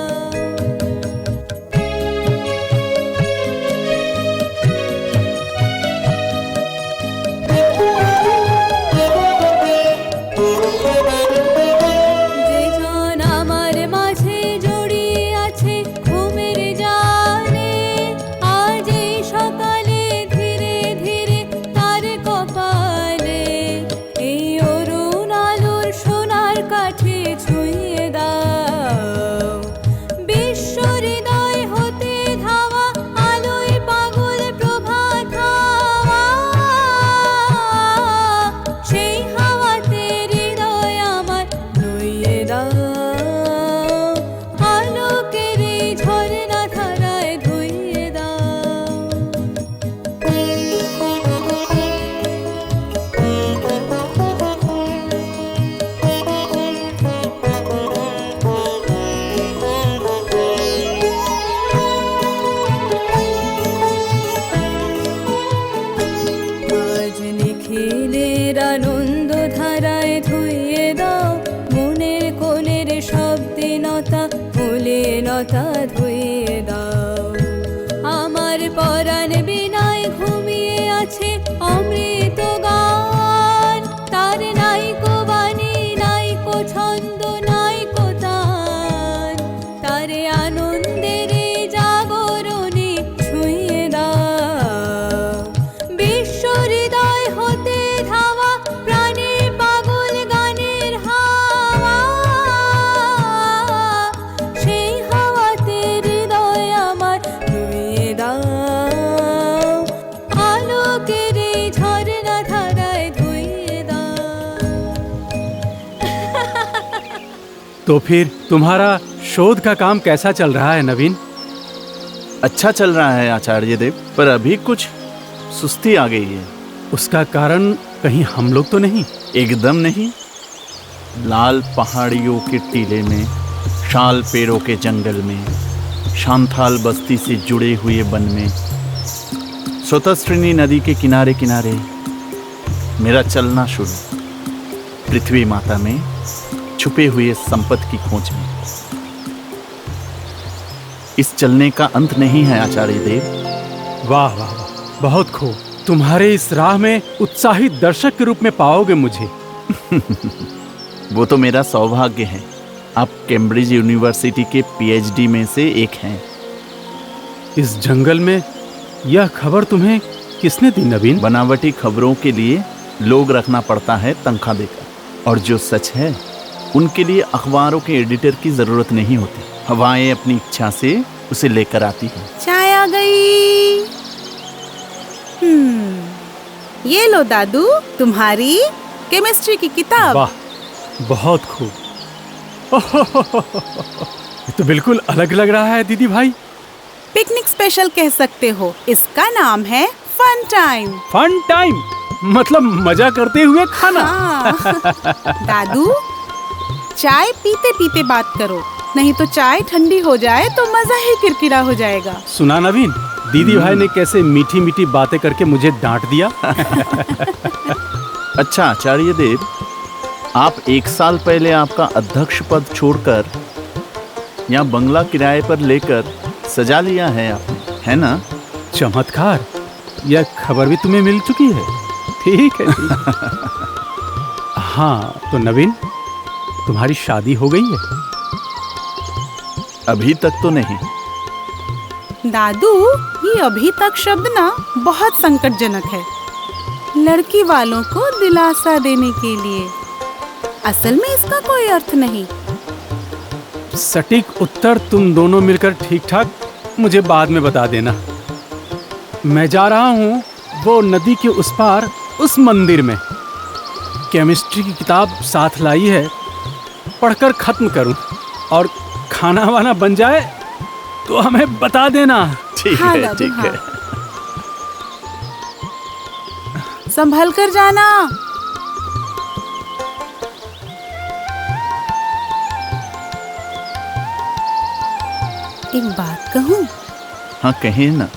যে জন আমার মাঝে জড়িয়ে আছে ঘুমের জালে আজ এই সকালে ধীরে ধীরে তার কপালে এই অরুণ আলোর সোনার কাঠে ছুঁয়ে দাও বিশ্ব হৃদয় হতে ধাওয়া আলোয় পাগল প্রভাত হাওয়া সেই হাওয়াতে হৃদয় আমার নইয়ে দাও আলোকের এই ঝরনা ধারায় ধুইয়ে দাও আজ নিখিলের আনন্দ ধারায় ধুইয়ে দাও মনের কোণের শব্দিনতা মলিনতা ধুইয়ে দাও আমার পরাণ বিনায় ঘুমিয়ে আছে অমৃত গান তার নাইকো বাণী নাইকো ছন্দ নাইকো তান তারে আনন্দের এই জাগরণে ছুঁয়ে দাও বিশ্ব হৃদয় হতে ধাওয়া প্রাণে পাগল গানের হাওয়া সেই হাওয়াতে হৃদয় আমার ধুইয়ে দাও আলোকের এই ঝরনা ধারায় ধুইয়ে দাও तो फिर तुम्हारा शोध का काम कैसा चल रहा है नवीन? अच्छा चल रहा है आचार्य देव, पर अभी कुछ सुस्ती आ गई है। उसका कारण कहीं हम लोग तो नहीं? एकदम नहीं। लाल पहाड़ियों के टीले में, शाल पेड़ों के जंगल में, शांथाल बस्ती से जुड़े हुए वन में, स्वतस्त्रिनी नदी के किनारे किनारे मेरा चलना शुरू, पृथ्वी माता में छुपे हुए संपत्ति की खोज में। इस चलने का अंत नहीं है आचार्य देव। वाह वाह वाह, बहुत खूब। तुम्हारे इस राह में उत्साहित दर्शक के रूप में पाओगे मुझे। वो तो मेरा सौभाग्य है। आप कैम्ब्रिज यूनिवर्सिटी के पीएचडी में से एक हैं। इस जंगल में यह खबर तुम्हें किसने दी नवीन? बनावटी खबरों के लिए लोग रखना पड़ता है तनख्वाह देकर, और जो सच है उनके लिए अखबारों के एडिटर की जरूरत नहीं होती। हवाएं अपनी इच्छा से उसे लेकर आती हैं। चाय आ गई। ये लो दादू, तुम्हारी केमिस्ट्री की किताब। वाह, बहुत खूब। ये तो बिल्कुल अलग लग रहा है दीदी भाई। पिकनिक स्पेशल कह सकते हो। इसका नाम है फन टाइम। फन टाइम मतलब मजा करते हुए खाना। हाँ। दादू, चाय पीते पीते बात करो। नहीं तो चाय ठंडी हो जाए तो मजा ही किरकिरा हो जाएगा। सुना नवीन, दीदी भाई ने कैसे मीठी मीठी बातें करके मुझे डांट दिया। अच्छा आचार्य देव, आप 1 साल पहले आपका अध्यक्ष पद छोड़कर यहाँ बंगला किराए पर लेकर सजा लिया है आपने, है ना? चमत्कार, यह खबर भी तुम्हें मिल चुकी है। ठीक है, ठीक। हाँ तो नवीन, तुम्हारी शादी हो गई है? अभी तक तो नहीं। दादू, ये अभी तक शब्द ना बहुत संकटजनक है लड़की वालों को दिलासा देने के लिए। असल में इसका कोई अर्थ नहीं। सटीक उत्तर तुम दोनों मिलकर ठीक ठाक मुझे बाद में बता देना। मैं जा रहा हूँ वो नदी के उस पार उस मंदिर में। केमिस्ट्री की किताब साथ लाई है, पढ़कर खत्म करूं, और खाना वाना बन जाए तो हमें बता देना। ठीक हाँ, है, दादू, ठीक है। संभल कर जाना। एक बात कहूँ? हाँ कहिए ना,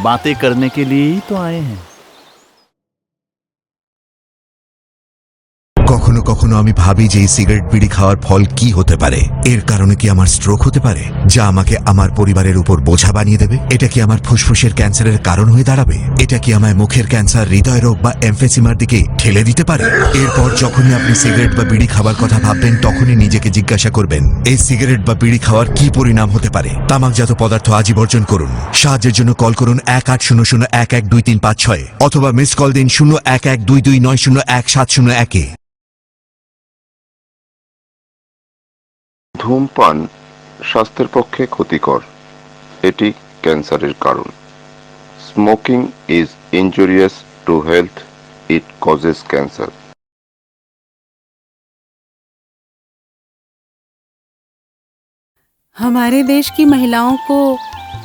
बातें करने के लिए ही तो आए हैं। কখনো কখনো আমি ভাবি যে এই সিগারেট বিড়ি খাওয়ার ফল কি হতে পারে। এর কারণে কি আমার স্ট্রোক হতে পারে, যা আমাকে আমার পরিবারের উপর বোঝা বানিয়ে দেবে? এটা কি আমার ফুসফুসের ক্যান্সারের কারণ হয়ে দাঁড়াবে? এটা কি আমায় মুখের ক্যান্সার, হৃদয় রোগ বা এমফেসিমার দিকে ঠেলে দিতে পারে? এরপর যখনই আপনি সিগারেট বা বিড়ি খাবার কথা ভাববেন, তখনই নিজেকে জিজ্ঞাসা করবেন, এই সিগারেট বা বিড়ি খাওয়ার কি পরিণাম হতে পারে। তামাকজাত পদার্থ আজই বর্জন করুন। সাহায্যের জন্য কল করুন 1800-112356 অথবা মিস কল দিন 0112290170 ধূমপান স্বাস্থ্যের পক্ষে ক্ষতিকর, এটি ক্যান্সারের কারণ। Smoking is injurious to health, it causes cancer. हमारे देश की महिलाओं को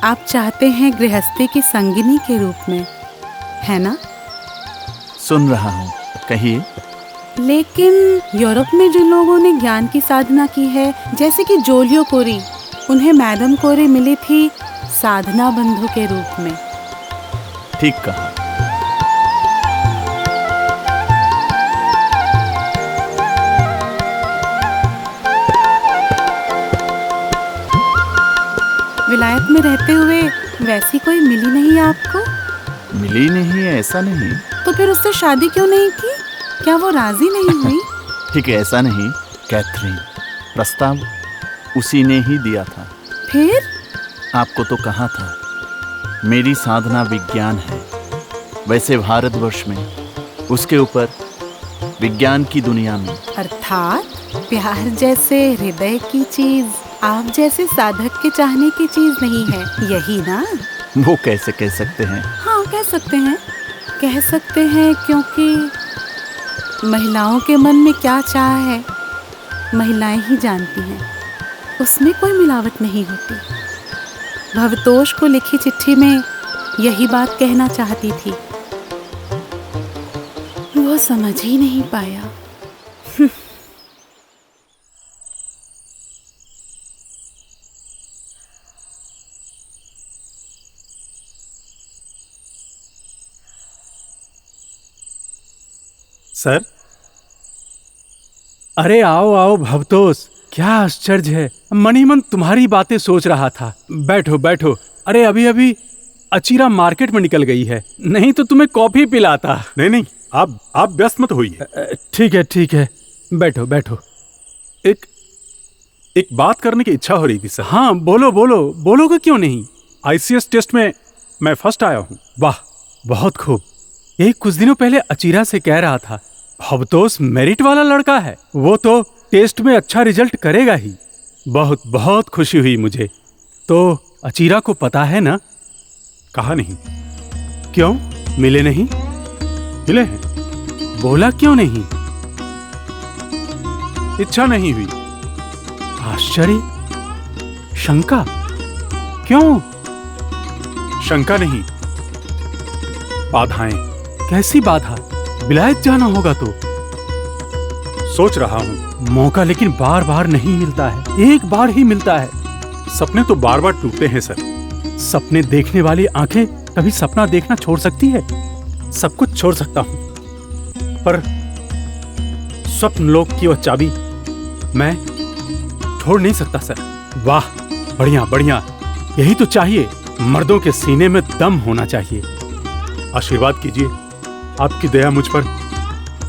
आप चाहते हैं गृहस्थी की संगिनी के रूप में, है ना? सुन रहा हूँ, कहिए। लेकिन यूरोप में जिन लोगों ने ज्ञान की साधना की है, जैसे कि जोलियो कोरी, उन्हें मैडम कोरी मिली थी साधना बंधु के रूप में। ठीक कहा। विलायत में रहते हुए वैसी कोई मिली नहीं आपको? मिली नहीं है ऐसा नहीं। तो फिर उससे शादी क्यों नहीं की? क्या वो राजी नहीं हुई? ठीक है, ऐसा नहीं कैथरीन, प्रस्ताव उसी ने ही दिया था। फिर? आपको तो कहा था मेरी साधना विज्ञान है। वैसे भारतवर्ष में, उसके ऊपर विज्ञान की दुनिया में। अर्थात प्यार जैसे हृदय की चीज आप जैसे साधक के चाहने की चीज नहीं है, यही ना? वो कैसे कह सकते हैं? हाँ कह सकते हैं, कह सकते हैं, क्योंकि महिलाओं के मन में क्या चाह है महिलाएं ही जानती हैं। उसमें कोई मिलावट नहीं होती। भवतोष को लिखी चिट्ठी में यही बात कहना चाहती थी, वो समझ ही नहीं पाया। सर, अरे आओ आओ भवतोष, क्या आश्चर्य है। मन ही मन तुम्हारी बातें सोच रहा था। बैठो बैठो। अरे अभी अभी अचीरा मार्केट में निकल गई है, नहीं तो तुम्हें कॉफी पिलाता। नहीं नहीं, आप व्यस्त मत होइए। ठीक है, बैठो बैठो। एक बात करने की इच्छा हो रही थी सर। हाँ बोलो बोलो, बोलोगे क्यों नहीं। ICS टेस्ट में मैं फर्स्ट आया हूँ। वाह, बहुत खूब। यही कुछ दिनों पहले अचीरा से कह रहा था, भवतोष मेरिट वाला लड़का है, वो तो टेस्ट में अच्छा रिजल्ट करेगा ही। बहुत बहुत खुशी हुई मुझे। तो अचीरा को पता है ना? कहा नहीं। क्यों, मिले नहीं? मिले हैं। बोला क्यों नहीं? इच्छा नहीं हुई। आश्चर्य, शंका, क्यों? शंका नहीं, बाधाएं। कैसी बाधा? विलायत जाना होगा तो? सोच रहा हूँ। मौका लेकिन बार बार नहीं मिलता है, एक बार ही मिलता है। सपने तो बार बार टूटते हैं सर। सपने देखने वाली आंखें कभी सपना देखना छोड़ सकती है? सब कुछ छोड़ सकता हूँ, पर स्वप्न लोक की वह चाबी मैं छोड़ नहीं सकता सर। वाह, बढ़िया बढ़िया, यही तो चाहिए। मर्दों के सीने में दम होना चाहिए। आशीर्वाद कीजिए, आपकी दया मुझ पर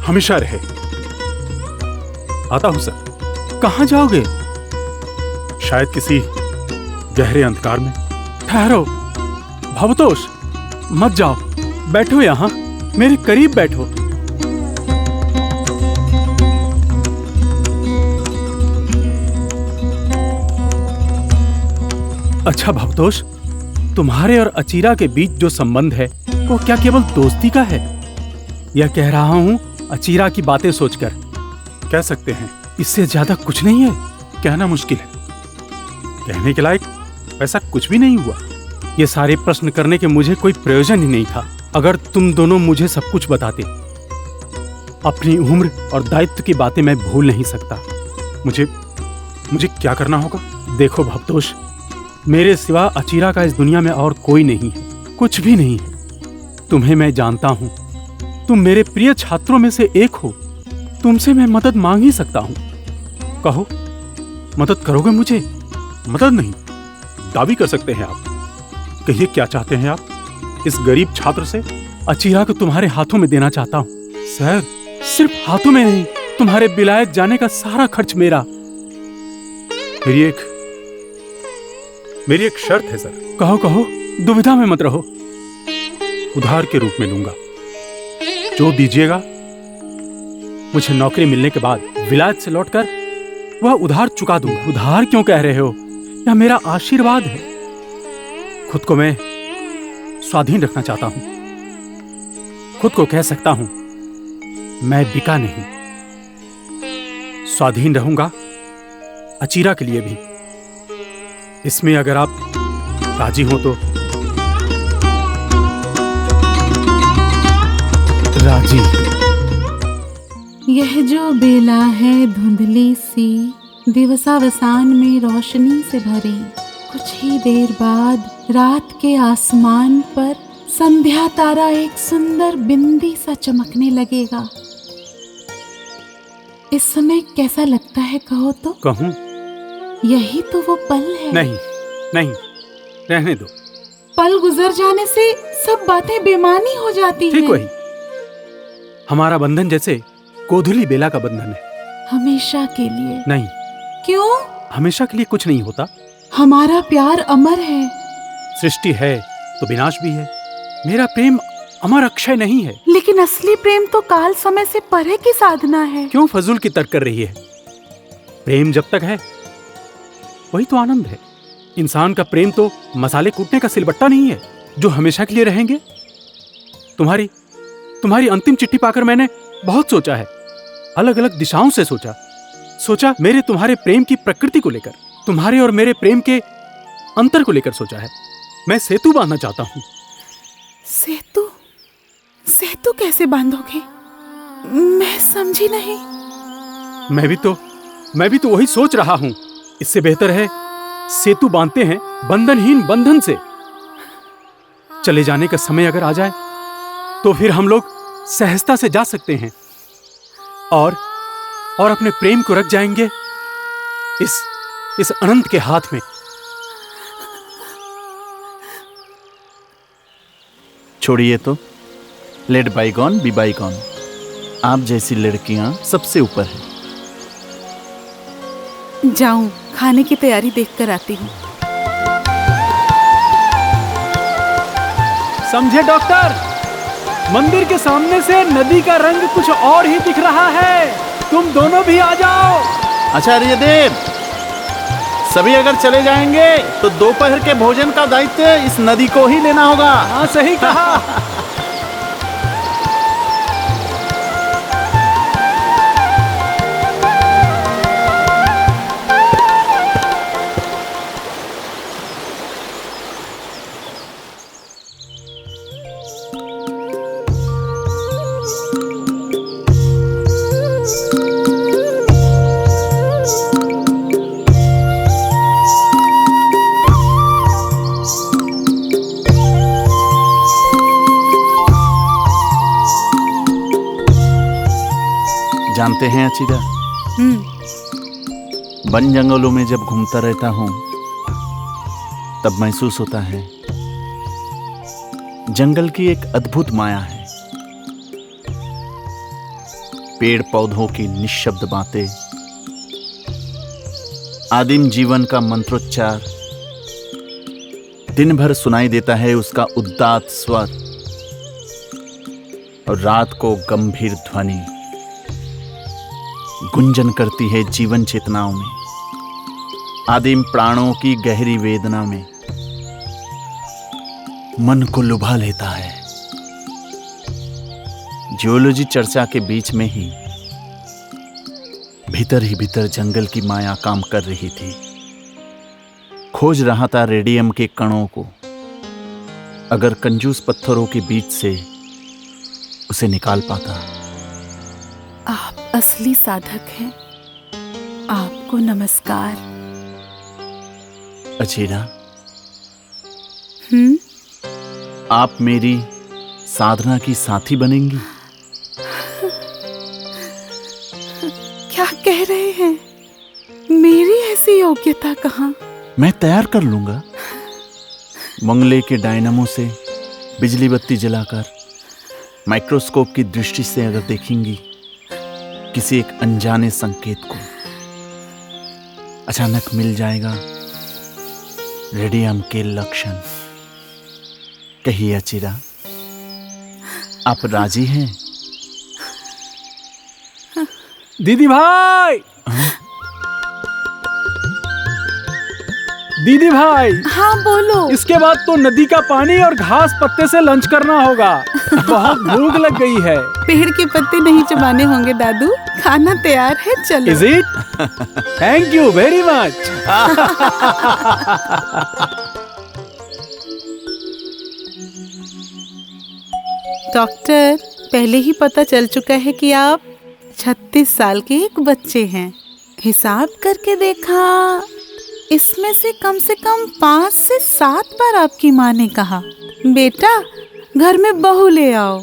हमेशा रहे। आता हूं सर। कहां जाओगे? शायद किसी गहरे अंधकार में। ठहरो भवतोष, मत जाओ, बैठो यहां, मेरे करीब बैठो। अच्छा भवतोष, तुम्हारे और अचीरा के बीच जो संबंध है वो क्या केवल दोस्ती का है? यह कह रहा हूं अचीरा की बातें सोचकर। कह सकते हैं, इससे ज्यादा कुछ नहीं है। कहना मुश्किल है, कहने के लायक ऐसा कुछ भी नहीं हुआ। ये सारे प्रश्न करने के मुझे कोई प्रयोजन ही नहीं था अगर तुम दोनों मुझे सब कुछ बताते। अपनी उम्र और दायित्व की बातें मैं भूल नहीं सकता। मुझे क्या करना होगा? देखो भवतोष, मेरे सिवा अचीरा का इस दुनिया में और कोई नहीं है, कुछ भी नहीं है। तुम्हें मैं जानता हूं, तुम मेरे प्रिय छात्रों में से एक हो। तुमसे मैं मदद मांग ही सकता हूं। कहो, मदद करोगे मुझे? मदद नहीं, दावी कर सकते हैं आप। कहिए, क्या चाहते हैं आप? इस गरीब छात्र से अचीरा को तुम्हारे हाथों में देना चाहता हूं। सर, सिर्फ हाथों में नहीं, तुम्हारे विलायत जाने का सारा खर्च मेरा। मेरी एक शर्त है सर। कहो कहो, दुविधा में मत रहो। उधार के रूप में लूंगा। जो दीजिएगा, मुझे नौकरी मिलने के बाद विलायत से लौटकर वह उधार चुका दूंगा। उधार क्यों कह रहे हो? यह मेरा आशीर्वाद है। खुद को मैं स्वाधीन रखना चाहता हूं। खुद को कह सकता हूं, मैं बिका नहीं। स्वाधीन रहूंगा, अचीरा के लिए भी। इसमें अगर आप राजी हो तो। राजी। यह जो बेला है धुंधली सी, दिवसावसान में रोशनी से भरी। कुछ ही देर बाद रात के आसमान पर संध्या तारा एक सुंदर बिंदी सा चमकने लगेगा। इस समय कैसा लगता है कहो तो? कहूं? यही तो वो पल है। नहीं नहीं, रहने दो। पल गुजर जाने से सब बातें बेमानी हो जाती हैं। ठीक वही, हमारा बंधन जैसे गोधुली बेला का बंधन है। हमेशा के लिए नहीं। क्यों? हमेशा के लिए कुछ नहीं होता। हमारा प्यार अमर है। सृष्टि है तो विनाश भी है। मेरा प्रेम अमर अक्षय नहीं है। लेकिन असली प्रेम तो काल समय से परे की साधना है। क्यों फजूल की तर्क कर रही है? प्रेम जब तक है वही तो आनंद है। इंसान का प्रेम तो मसाले कूटने का सिलबट्टा नहीं है जो हमेशा के लिए रहेंगे। तुम्हारी अंतिम चिट्ठी पाकर मैंने बहुत सोचा है। अलग अलग दिशाओं से सोचा मेरे तुम्हारे प्रेम की प्रकृति को लेकर, तुम्हारे और मेरे प्रेम के अंतर को लेकर सोचा है। मैं सेतु बांधना चाहता हूं। सेतु कैसे बांधोगे? मैं समझी नहीं। मैं भी तो वही सोच रहा हूं। इससे बेहतर है सेतु बांधते हैं बंधनहीन बंधन से। चले जाने का समय अगर आ जाए तो फिर हम लोग सहजता से जा सकते हैं और अपने प्रेम को रख जाएंगे इस अनंत के हाथ में। छोड़िए तो, लेट बाईगॉन बी बाईगॉन। आप जैसी लड़कियां सबसे ऊपर है। जाऊं, खाने की तैयारी देखकर आती हूँ। समझे डॉक्टर? मंदिर के सामने से नदी का रंग कुछ और ही दिख रहा है। तुम दोनों भी आ जाओ। आचार्य देव, सभी अगर चले जाएंगे तो दोपहर के भोजन का दायित्व इस नदी को ही लेना होगा। हाँ, सही कहा। जानते हैं अचिरा, हम्म। वन जंगलों में जब घूमता रहता हूं तब महसूस होता है जंगल की एक अद्भुत माया है। पेड़ पौधों की निःशब्द बातें, आदिम जीवन का मंत्रोच्चार, दिन भर सुनाई देता है उसका उदात्त स्वर, और रात को गंभीर ध्वनि गुंजन करती है जीवन चेतनाओं में, आदिम प्राणों की गहरी वेदना में, मन को लुभा लेता है। जियोलॉजी चर्चा के बीच में ही भीतर जंगल की माया काम कर रही थी। खोज रहा था रेडियम के कणों को, अगर कंजूस पत्थरों के बीच से उसे निकाल पाता। आप असली साधक हैं, आपको नमस्कार। अचीरा, हम्म। आप मेरी साधना की साथी बनेंगी? क्या कह रहे हैं? मेरी ऐसी योग्यता कहाँ? मैं तैयार कर लूंगा। मंगले के डायनामो से बिजली बत्ती जलाकर माइक्रोस्कोप की दृष्टि से अगर देखेंगी किसी एक अनजाने संकेत को, अचानक मिल जाएगा रेडियम के लक्षण। कहिए अचिरा, आप राजी हैं? दीदी भाई, दीदी भाई। हाँ बोलो। इसके बाद तो नदी का पानी और घास पत्ते से लंच करना होगा। बहुत भूख लग गई है। पेड़ के पत्ते नहीं चबाने होंगे दादू, खाना तैयार है, चलो। Is it? Thank you very much. Doctor, पहले ही पता चल चुका है कि आप 36 साल के एक बच्चे हैं। हिसाब करके देखा, इसमें से कम 5 से 7 बार आपकी माँ ने कहा, बेटा घर में बहू ले आओ,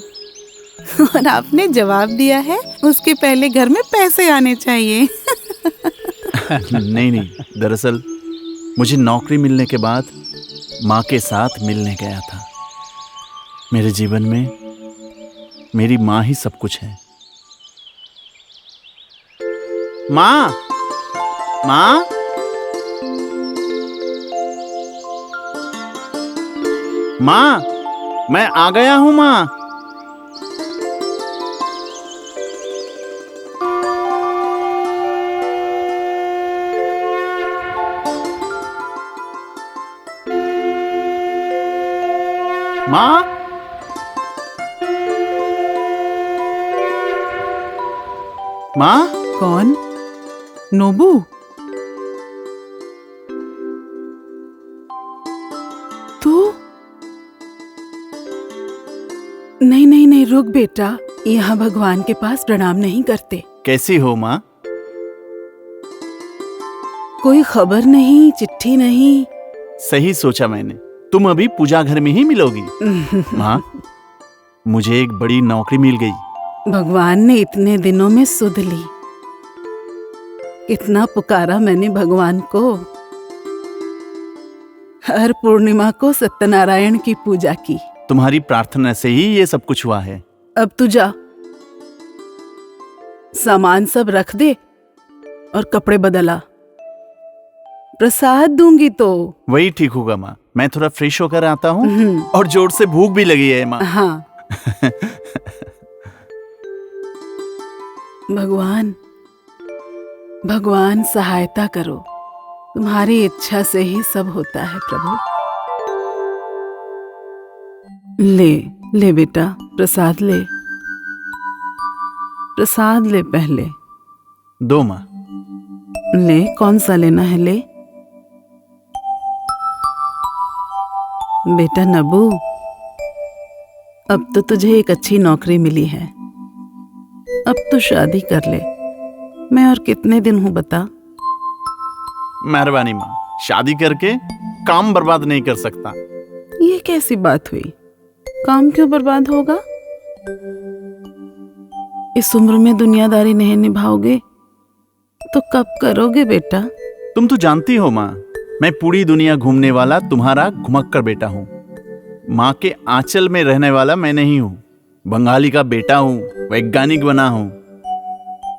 और आपने जवाब दिया है उसके पहले घर में पैसे आने चाहिए। नहीं, दरअसल मुझे नौकरी मिलने के बाद माँ के साथ मिलने गया था। मेरे जीवन में मेरी माँ ही सब कुछ है। माँ, माँ, माँ, मैं आ गया हूँ माँ। माँ, माँ। कौन? नोबू? तू? नहीं, रुक बेटा, यहाँ भगवान के पास प्रणाम नहीं करते। कैसी हो माँ? कोई खबर नहीं, चिट्ठी नहीं। सही सोचा मैंने, तुम अभी पूजा घर में ही मिलोगी। माँ, मुझे एक बड़ी नौकरी मिल गई। भगवान ने इतने दिनों में सुध ली। इतना पुकारा मैंने भगवान को। हर पूर्णिमा को सत्यनारायण की पूजा की। तुम्हारी प्रार्थना से ही ये सब कुछ हुआ है। अब तू जा, सामान सब रख दे और कपड़े बदला। प्रसाद दूंगी तो। वही ठीक होगा माँ, मैं थोड़ा फ्रेश होकर आता हूँ, और जोर से भूख भी लगी है माँ। हाँ। भगवान सहायता करो, तुम्हारी इच्छा से ही सब होता है प्रभु। ले बेटा, प्रसाद ले, प्रसाद ले पहले। दो माँ। ले, कौन सा लेना है? ले बेटा नबू, अब तो तुझे एक अच्छी नौकरी मिली है, अब तो शादी कर ले। मैं और कितने दिन हूँ बता? मेहरबानी माँ, शादी करके काम बर्बाद नहीं कर सकता। ये कैसी बात हुई? काम क्यों बर्बाद होगा? इस उम्र में दुनियादारी नहीं निभाओगे तो कब करोगे बेटा? तुम तो जानती हो माँ, मैं पूरी दुनिया घूमने वाला तुम्हारा घुमक्कड़ बेटा हूँ। माँ के आंचल में रहने वाला मैं नहीं हूँ। बंगाली का बेटा हूँ, वैज्ञानिक बना हूँ।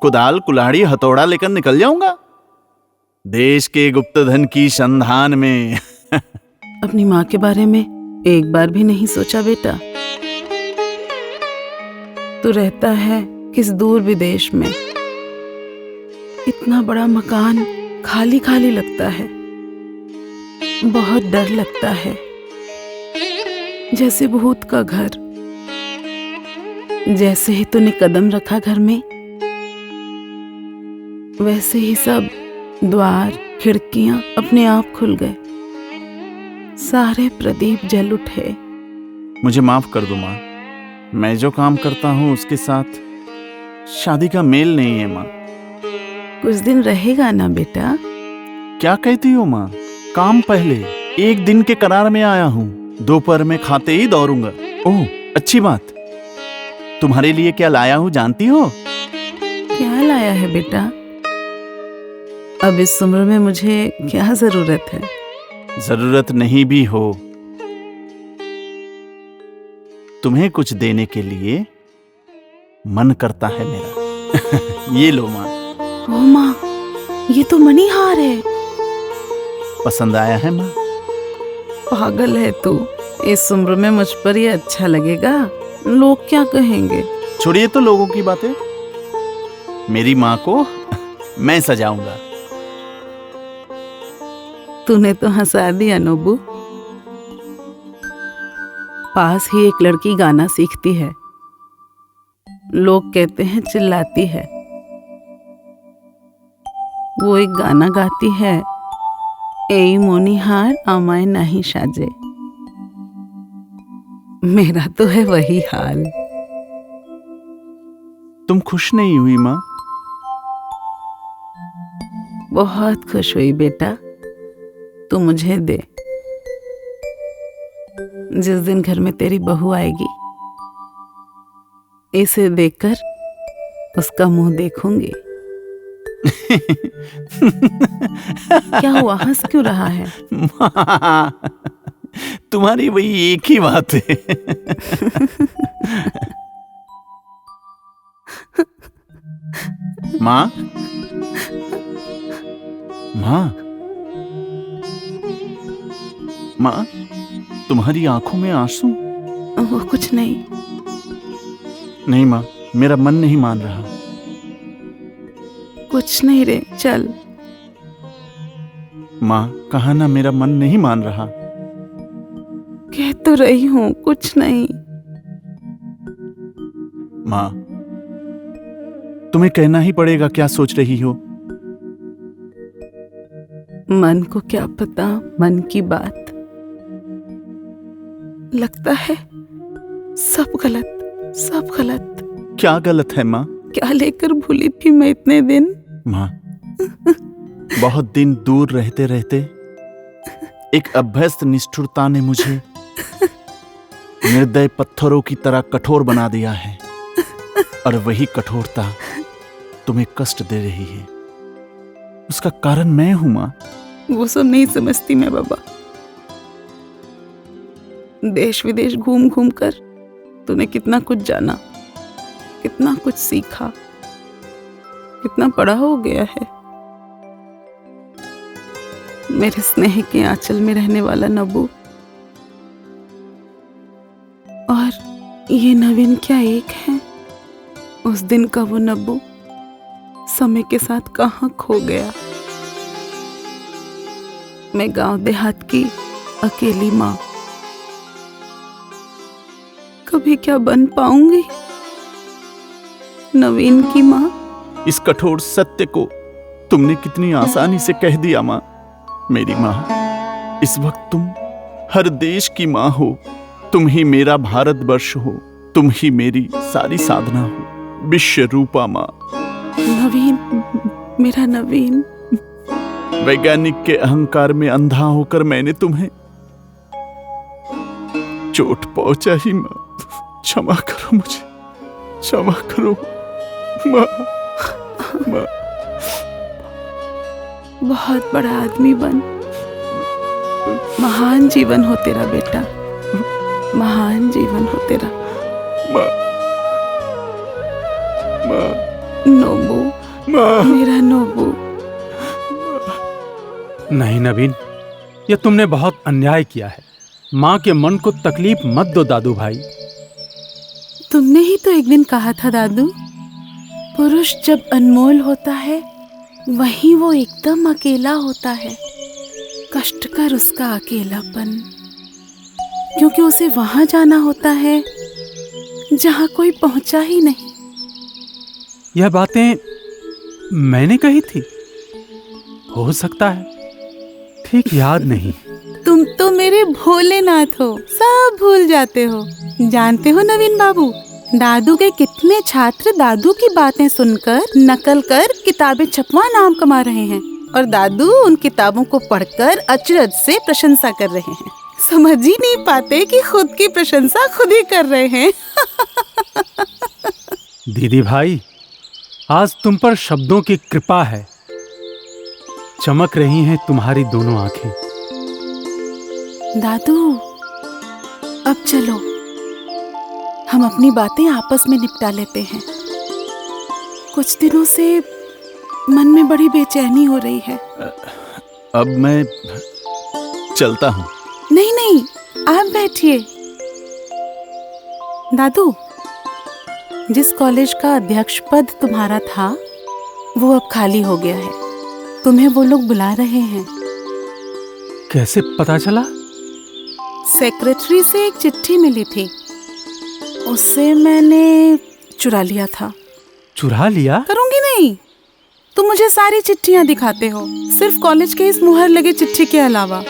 कुदाल कुल्हाड़ी हथौड़ा लेकर निकल जाऊंगा देश के गुप्त धन की संधान में। अपनी माँ के बारे में एक बार भी नहीं सोचा बेटा? तू रहता है किस दूर विदेश में, इतना बड़ा मकान खाली खाली लगता है। बहुत डर लगता है, जैसे भूत का घर। जैसे ही तूने कदम रखा घर में, वैसे ही सब द्वार खिड़कियां अपने आप खुल गए, सारे प्रदीप जल उठे। मुझे माफ कर दो माँ, मैं जो काम करता हूँ उसके साथ शादी का मेल नहीं है माँ। कुछ दिन रहेगा ना बेटा? क्या कहती हो माँ? काम पहले। एक दिन के करार में आया हूँ, दोपहर में खाते ही दौड़ूंगा। ओह अच्छी बात, तुम्हारे लिए क्या लाया हूँ जानती हो? क्या लाया है बेटा? अब इस उम्र में मुझे क्या जरूरत है? जरूरत नहीं भी हो, तुम्हें कुछ देने के लिए मन करता है मेरा। ये लो माँ। ओ माँ, ये तो मणिहार है। पसंद आया है माँ? पागल है तू, इस उम्र में मुझ पर ये अच्छा लगेगा? लोग क्या कहेंगे? छोड़िए तो लोगों की बातें, मेरी माँ को मैं सजाऊंगा। तूने तो हंसा दिया नोबू। पास ही एक लड़की गाना सीखती है, लोग कहते हैं चिल्लाती है। वो एक गाना गाती है, ए मोनिहार आमाय नहीं साजे। मेरा तो है वही हाल। तुम खुश नहीं हुई माँ? बहुत खुश हुई बेटा। तू मुझे दे। जिस दिन घर में तेरी बहू आएगी, इसे देखकर उसका मुंह देखूंगी। क्या हुआ, हंस क्यों रहा है? माँ, तुम्हारी वही एक ही बात है। माँ, माँ, माँ, तुम्हारी आंखों में आंसू? वो कुछ नहीं। नहीं माँ, मेरा मन नहीं मान रहा। कुछ नहीं रे, चल। माँ, कहा ना मेरा मन नहीं मान रहा। कह तो रही हूँ, कुछ नहीं। माँ, तुम्हें कहना ही पड़ेगा क्या सोच रही हो। मन को क्या पता मन की बात। लगता है सब गलत, सब गलत। क्या गलत है माँ? क्या लेकर भूली थी मैं इतने दिन? माँ, बहुत दिन दूर रहते रहते एक अभ्यस्त निष्ठुरता ने मुझे निर्दय पत्थरों की तरह कठोर बना दिया है, और वही कठोरता तुम्हें कष्ट दे रही है। उसका कारण मैं हूं माँ। वो सब नहीं समझती मैं बाबा। देश विदेश घूम घूम कर तूने कितना कुछ जाना, कितना कुछ सीखा, कितना बड़ा हो गया है। मेरे स्नेह के आंचल में रहने वाला नबू और ये नवीन क्या एक है? उस दिन का वो नबू समय के साथ कहाँ खो गया। मैं गांव देहात की अकेली माँ, कभी क्या बन पाऊंगी नवीन की माँ? इस कठोर सत्य को तुमने कितनी आसानी से कह दिया माँ। मेरी माँ, इस वक्त तुम हर देश की माँ हो। तुम ही मेरा भारतवर्ष हो, तुम ही मेरी सारी साधना हो। विश्व रूपा माँ। नवीन, मेरा नवीन। वैज्ञानिक के अहंकार में अंधा होकर मैंने तुम्हें चोट पहुंचा ही माँ। क्षमा करो मुझे, क्षमा करो। बहुत बड़ा आदमी बन, महान जीवन हो तेरा बेटा, महान जीवन हो तेरा। नोबू, मेरा नोबू। नहीं नवीन, ये तुमने बहुत अन्याय किया है। माँ के मन को तकलीफ मत दो दादू भाई। तुमने ही तो एक दिन कहा था दादू, पुरुष जब अनमोल होता है वहीं वो एकदम अकेला होता है। कष्टकर उसका अकेलापन, क्योंकि उसे वहां जाना होता है जहां कोई पहुंचा ही नहीं। यह बातें मैंने कही थी, हो सकता है, ठीक याद नहीं। तुम तो मेरे भोलेनाथ हो, सब भूल जाते हो। जानते हो नवीन बाबू, दादू के कितने छात्र दादू की बातें सुनकर नकल कर किताबें छपवा नाम कमा रहे हैं, और दादू उन किताबों को पढ़कर अचरज से प्रशंसा कर रहे हैं। समझ ही नहीं पाते कि खुद की प्रशंसा खुद ही कर रहे हैं। दीदी भाई, आज तुम पर शब्दों की कृपा है। चमक रही हैं तुम्हारी दोनों आंखें। दादू, अब चलो हम अपनी बातें आपस में निपटा लेते हैं। कुछ दिनों से मन में बड़ी बेचैनी हो रही है। अब मैं चलता हूँ। नहीं नहीं, आप बैठिए। दादू, जिस कॉलेज का अध्यक्ष पद तुम्हारा था वो अब खाली हो गया है। तुम्हें वो लोग बुला रहे हैं। कैसे पता चला? सेक्रेटरी से एक चिट्ठी मिली थी, उससे मैंने चुरा लिया था। चुरा लिया? करूंगी नहीं, तुम मुझे सारी चिट्ठियां दिखाते हो, सिर्फ कॉलेज के इस मुहर लगे चिट्ठी के अलावा।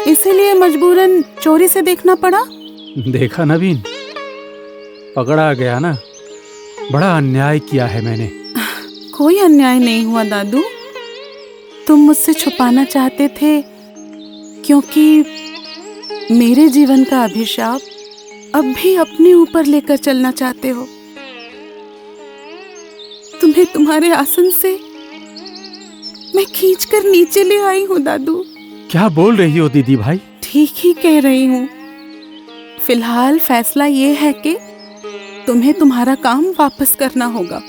इसीलिए मजबूरन चोरी से देखना पड़ा। देखा नवीन, पकड़ा गया ना। बड़ा अन्याय किया है मैंने। कोई अन्याय नहीं हुआ दादू, तुम मुझसे छुपाना चाहते थे क्योंकि मेरे जीवन का अभिशाप अब भी अपने ऊपर लेकर चलना चाहते हो। तुम्हें तुम्हारे आसन से मैं खींचकर नीचे ले आई हूँ दादू। क्या बोल रही हो दीदी भाई? ठीक ही कह रही हूँ। फिलहाल फैसला ये है कि तुम्हें तुम्हारा काम वापस करना होगा।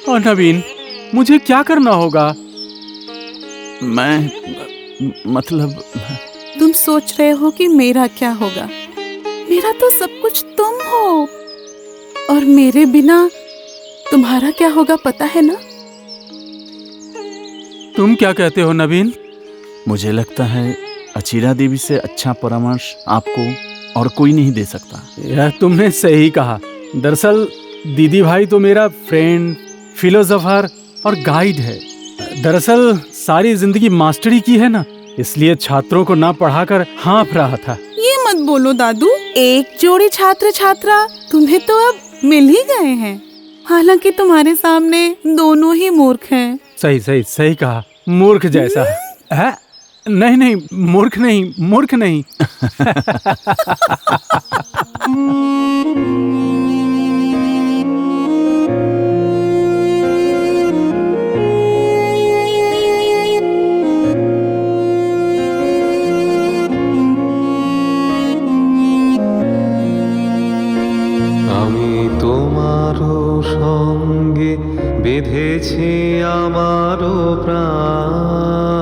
और नवीन, मुझे क्या करना होगा? मैं मतलब तुम सोच रहे हो कि मेरा क्या होगा? मेरा तो सब कुछ तुम हो, और मेरे बिना तुम्हारा क्या होगा पता है ना? तुम क्या कहते हो नवीन? मुझे लगता है अचीरा देवी से अच्छा परामर्श आपको और कोई नहीं दे सकता। यह तुमने सही कहा। दरअसल दीदी भाई तो मेरा फ्रेंड, फिलोसोफर और गाइड है। दरअसल सारी जिंदगी मास्टरी की है ना, इसलिए छात्रों को ना पढ़ाकर हाँफ रहा था। ये मत बोलो दादू, एक जोड़ी छात्र छात्रा तुम्हें तो अब मिल ही गए हैं, हालांकि तुम्हारे सामने दोनों ही मूर्ख हैं। सही सही सही कहा, मूर्ख जैसा है। नहीं नहीं, मूर्ख नहीं, मूर्ख नहीं। সঙ্গে বেঁধেছে আমারও প্রাণ,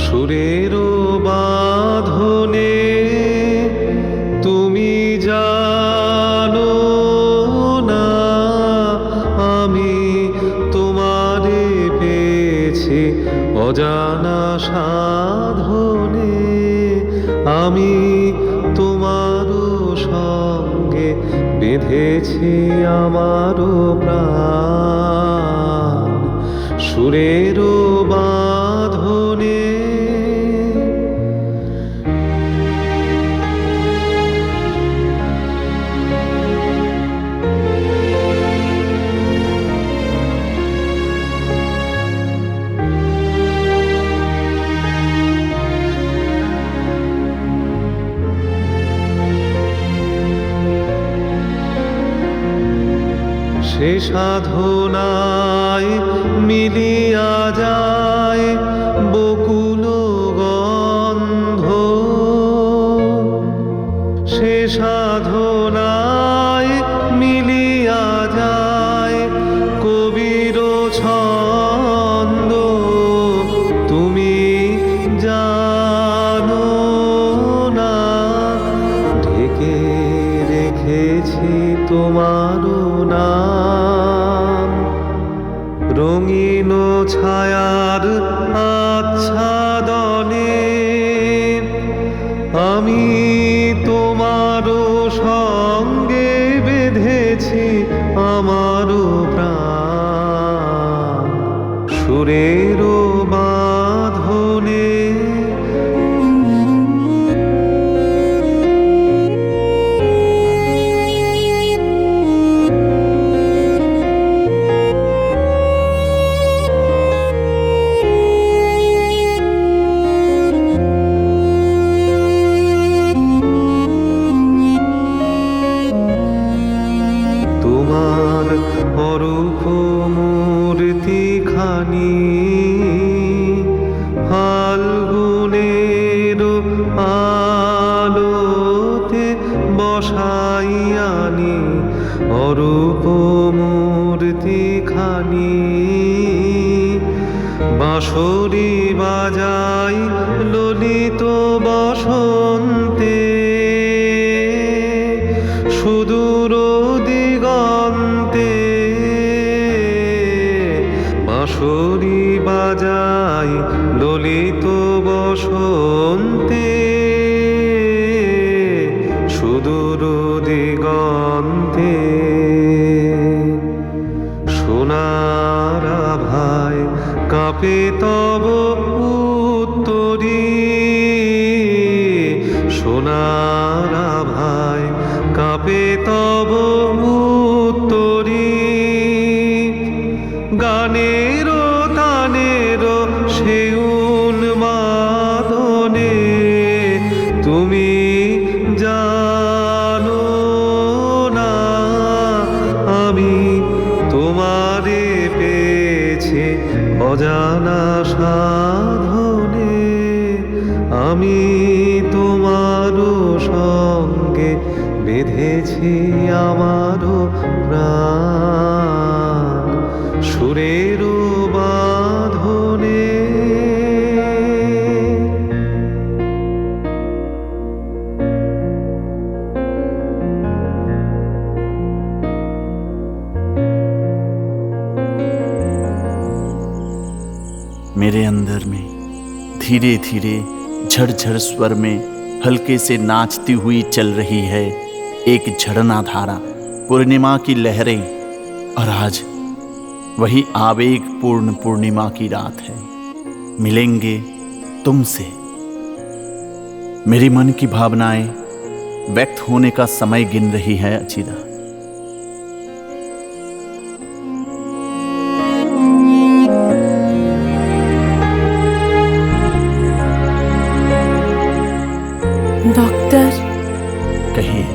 সুরেরও বাঁধনে তুমি জানো না আমি তোমারে পেয়েছি অজানা সাধনে। আমি তোমারও সঙ্গে বেঁধেছি আমারও প্রাণ, সুরেরও বাঁধনে। সে সাধনায় মিলিয়া যায় বকুল গন্ধ, সে সাধনায় মিলিয়া যায় কবির ছন্দ। তুমি জানো না ঢেকে রেখেছি তোমার নাম, রঙিন ছায়ার আচ্ছাদনে আমি তোমার সঙ্গে বেঁধেছি আমার প্রাণ, সুরের বাঁধনে। তোমার অরূপ মূর্তিখানি ফাল্গুনের আলোতে বসাইয়ানি, অরূপ মূর্তিখানি বাঁশরি বাজাই ললিত বসন্তে, সুদূর দিগন্তে বাঁশরি বাজাই ললিত বসন্তে, সুদূর দিগন্তে। সোনার আভায় কাঁপে তব উত্তরী, সোনার আভায় কাঁপে তব উত্তরী। গানের তানের সে উন্মাদনে তুমি জানো না আমি তোমারে পেয়েছি অজানা সাধনে, আমি তোমার সঙ্গে বেঁধেছি আমার প্রাণ, সুরের বাঁধনে। मेरे अंदर में धीरे धीरे झरझर स्वर में हल्के से नाचती हुई चल रही है एक झरना धारा, पूर्णिमा की लहरें। और आज वही आवेग पूर्ण पूर्णिमा की रात है, मिलेंगे तुमसे। मेरी मन की भावनाएं व्यक्त होने का समय गिन रही है अचिरा। डॉक्टर, कहिए।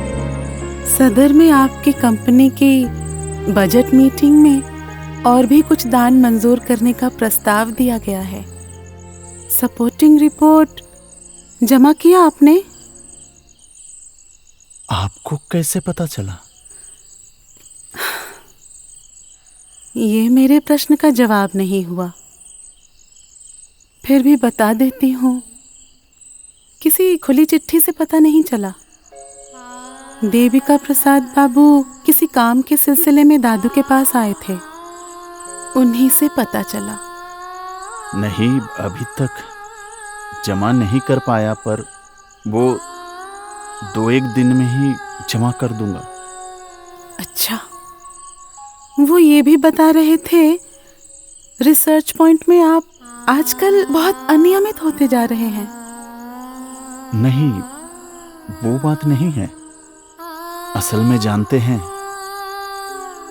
सदर में आपकी कंपनी की बजट मीटिंग में और भी कुछ दान मंजूर करने का प्रस्ताव दिया गया है। सपोर्टिंग रिपोर्ट जमा किया आपने? आपको कैसे पता चला? ये मेरे प्रश्न का जवाब नहीं हुआ, फिर भी बता देती हूँ। किसी खुली चिट्ठी से पता नहीं चला। देविका प्रसाद बाबू किसी काम के सिलसिले में दादू के पास आए थे, उन्हीं से पता चला। नहीं, अभी तक जमा नहीं कर पाया, पर वो 2-1 दिन में ही जमा कर दूंगा। अच्छा, वो ये भी बता रहे थे रिसर्च पॉइंट में आप आजकल बहुत अनियमित होते जा रहे हैं। नहीं, वो बात नहीं है। असल में जानते हैं,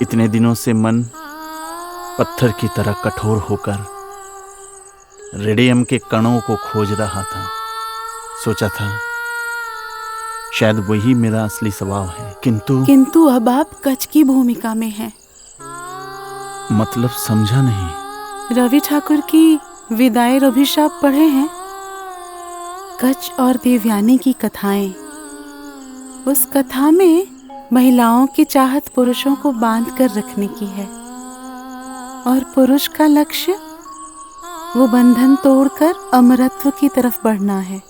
इतने दिनों से मन पत्थर की तरह कठोर होकर रेडियम के कणों को खोज रहा था। सोचा था शायद वही मेरा असली स्वभाव है, किंतु अब आप कच की भूमिका में हैं। मतलब समझा नहीं। रवि ठाकुर की विदाई और अभिशाप पढ़े हैं? कच और देवयानी की कथाएं। उस कथा में महिलाओं की चाहत पुरुषों को बांध कर रखने की है और पुरुष का लक्ष्य वो बंधन तोड़कर अमरत्व की तरफ बढ़ना है।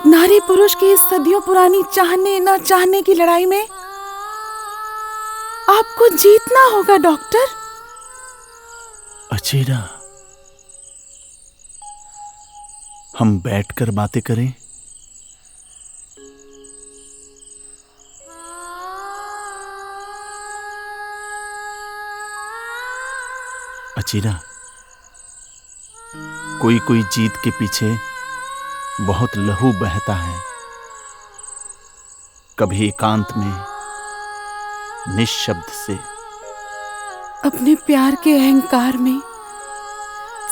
नारी पुरुष की इस सदियों पुरानी चाहने ना चाहने की लड़ाई में आपको जीतना होगा डॉक्टर। अचीरा, हम बैठकर बातें करें। अचीरा, कोई कोई जीत के पीछे बहुत लहू बहता है। कभी एकांत में निशब्द से। अपने प्यार के अहंकार में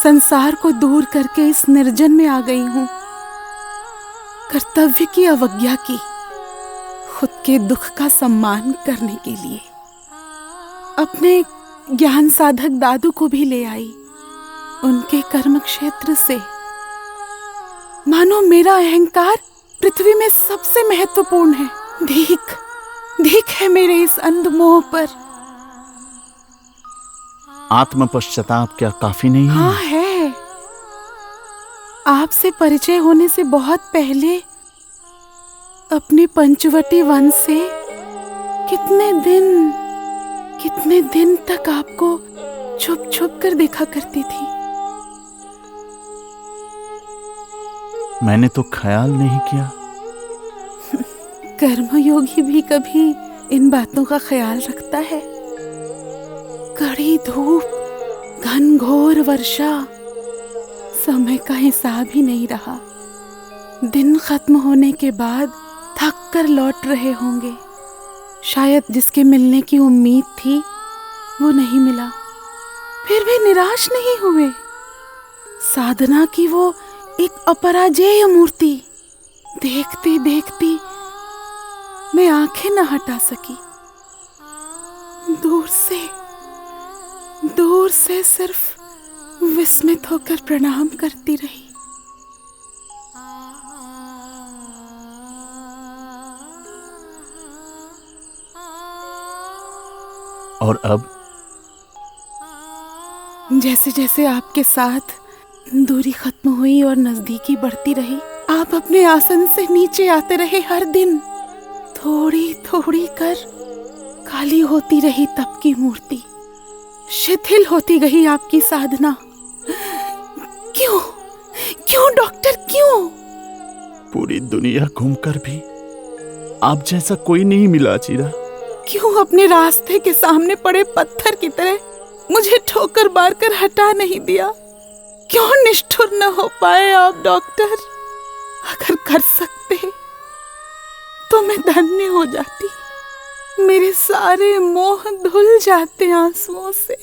संसार को दूर करके इस निर्जन में आ गई हूं। कर्तव्य की अवज्ञा की, खुद के दुख का सम्मान करने के लिए। अपने ज्ञान साधक दादू को भी ले आई उनके कर्म क्षेत्र से। मानो मेरा अहंकार पृथ्वी में सबसे महत्वपूर्ण है। धीक है मेरे इस अंधमोह पर। आत्म पश्चाताप क्या काफी नहीं है? हाँ है। आपसे परिचय होने से बहुत पहले अपने पंचवटी वन से कितने दिन तक आपको छुप छुप कर देखा करती थी। मैंने तो ख्याल नहीं किया। कर्मयोगी भी कभी इन बातों का ख्याल रखता है? कड़ी धूप, घनघोर वर्षा, समय का हिसाब ही नहीं रहा। दिन खत्म होने के बाद थक कर लौट रहे होंगे। शायद जिसके मिलने की उम्मीद थी वो नहीं मिला, फिर भी निराश नहीं हुए। साधना की वो एक अपराजेय मूर्ति देखते देखते मैं आंखें न हटा सकी। दूर से सिर्फ विस्मित होकर प्रणाम करती रही। और अब जैसे जैसे आपके साथ दूरी खत्म हुई और नजदीकी बढ़ती रही, आप अपने आसन से नीचे आते रहे। हर दिन थोड़ी थोड़ी कर खाली होती रही तप की मूर्ति। शिथिल होती गई आपकी साधना। क्यों डॉक्टर, क्यों? पूरी दुनिया घूमकर भी आप जैसा कोई नहीं मिला चीरा। क्यों अपने रास्ते के सामने पड़े पत्थर की तरह मुझे ठोकर मारकर हटा नहीं दिया? क्यों निष्ठुर न हो पाए आप डॉक्टर? अगर कर सकते तो मैं धन्य हो जाती। मेरे सारे मोह धुल जाते आंसुओं से।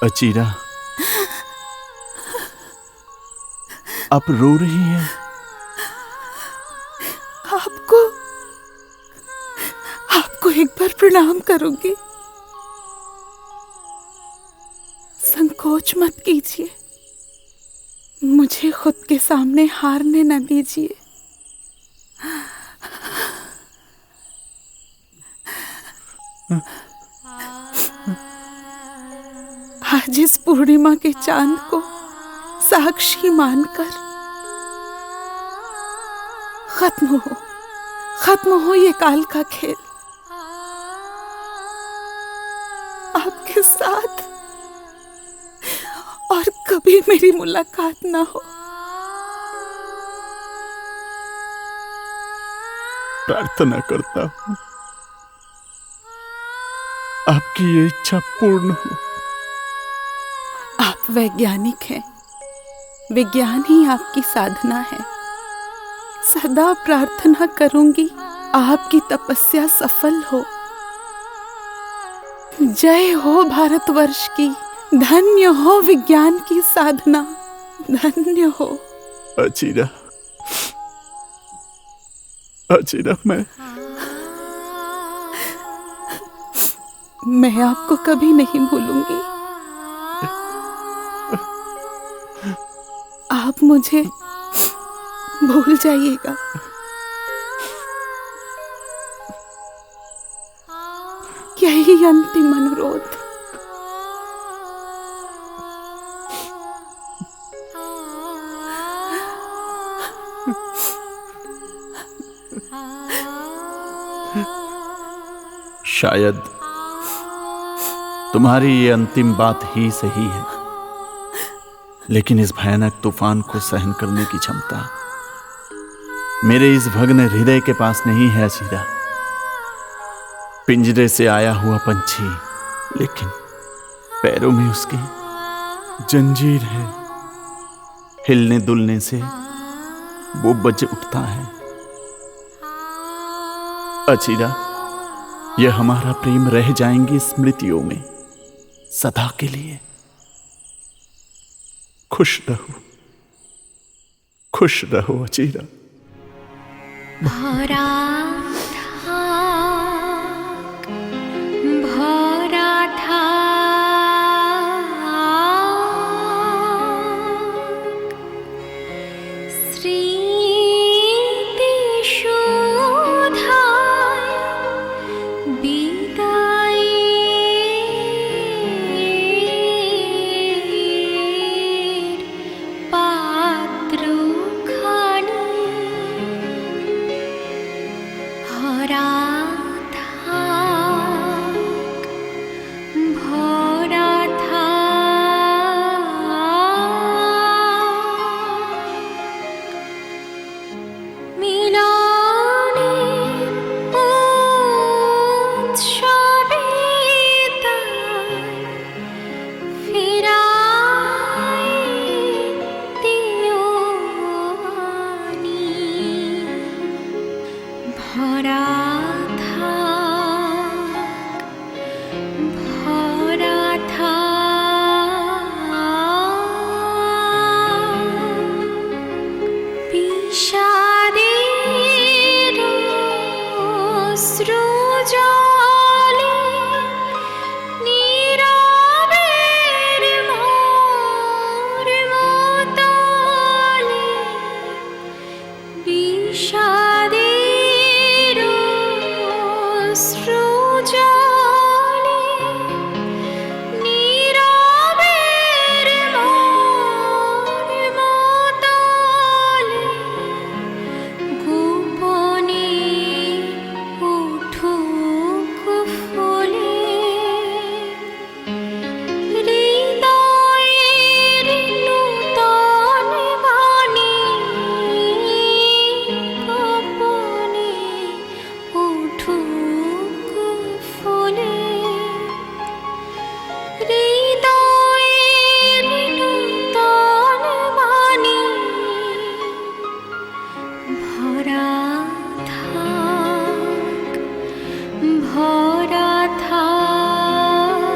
अचीरा, आप रो रही हैं। आपको एक बार प्रणाम करूंगी। संकोच मत कीजिए, मुझे खुद के सामने हारने न दीजिए। आज इस पूर्णिमा के चांद को साक्षी मानकर खत्म हो ये काल का खेल। आपके साथ और कभी मेरी मुलाकात ना हो। प्रार्थना करता हूं आपकी ये इच्छा पूर्ण हो। आप वैज्ञानिक हैं, विज्ञान ही आपकी साधना है। सदा प्रार्थना करूंगी आपकी तपस्या सफल हो। जय हो भारतवर्ष की, धन्य हो विज्ञान की साधना, धन्य हो। अचीरा, मैं आपको कभी नहीं भूलूंगी। आप मुझे भूल जाइएगा। यही अंतिम अनुरोध। शायद तुम्हारी ये अंतिम बात ही सही है, लेकिन इस भयानक तूफान को सहन करने की क्षमता मेरे इस भग्न हृदय के पास नहीं है अचीरा। पिंजरे से आया हुआ पंछी, लेकिन पैरों में उसकी जंजीर है। हिलने दुलने से वो बज उठता है। अचीरा, यह हमारा प्रेम रह जाएंगी स्मृतियों में सदा के लिए। खुश रहो अचीरा। भरा था, भरा था, स्मृति शोधाय বিদায়ের পাত্রখানি ভরা থাক, ভরা থাক, মিলনের উৎসবে তাই ফিরায় দিও আনি। ভরা থাক, ভরা থাক, বিষাদের অশ্রু জলে নীরবের মর্মতলে, বিষাদের অশ্রু জলে নীরবের মর্মতলে, গোপনে উঠুক ফুলে, হৃদয়ের নূতন বাণী গোপনে উঠুক ফুলে, হৃদয়ের নূতন বাণী ভরা থাক, ভরা থাক।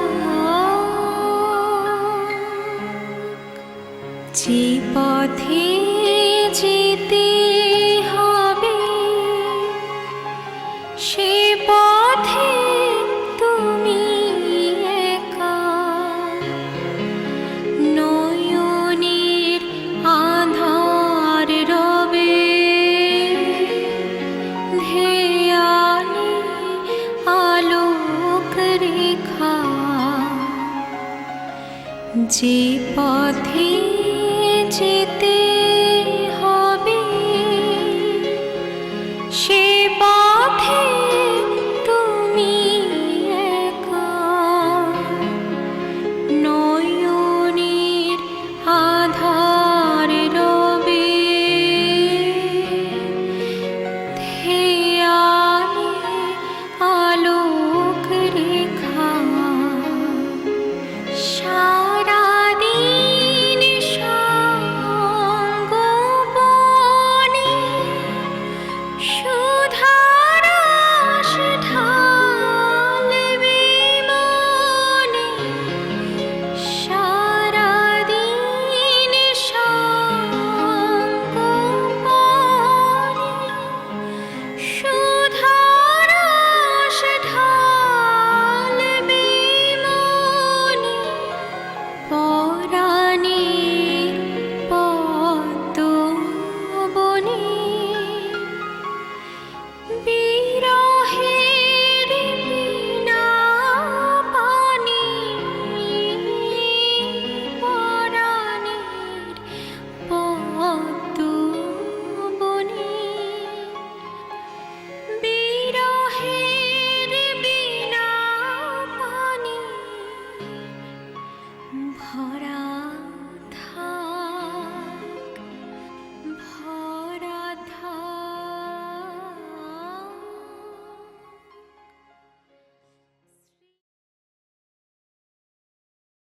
যে পথে যেতে হবে সে পথে তুমি একা, নয়নের আধার রবে ধ্যানে আলোক রেখা। যে পথে যেতে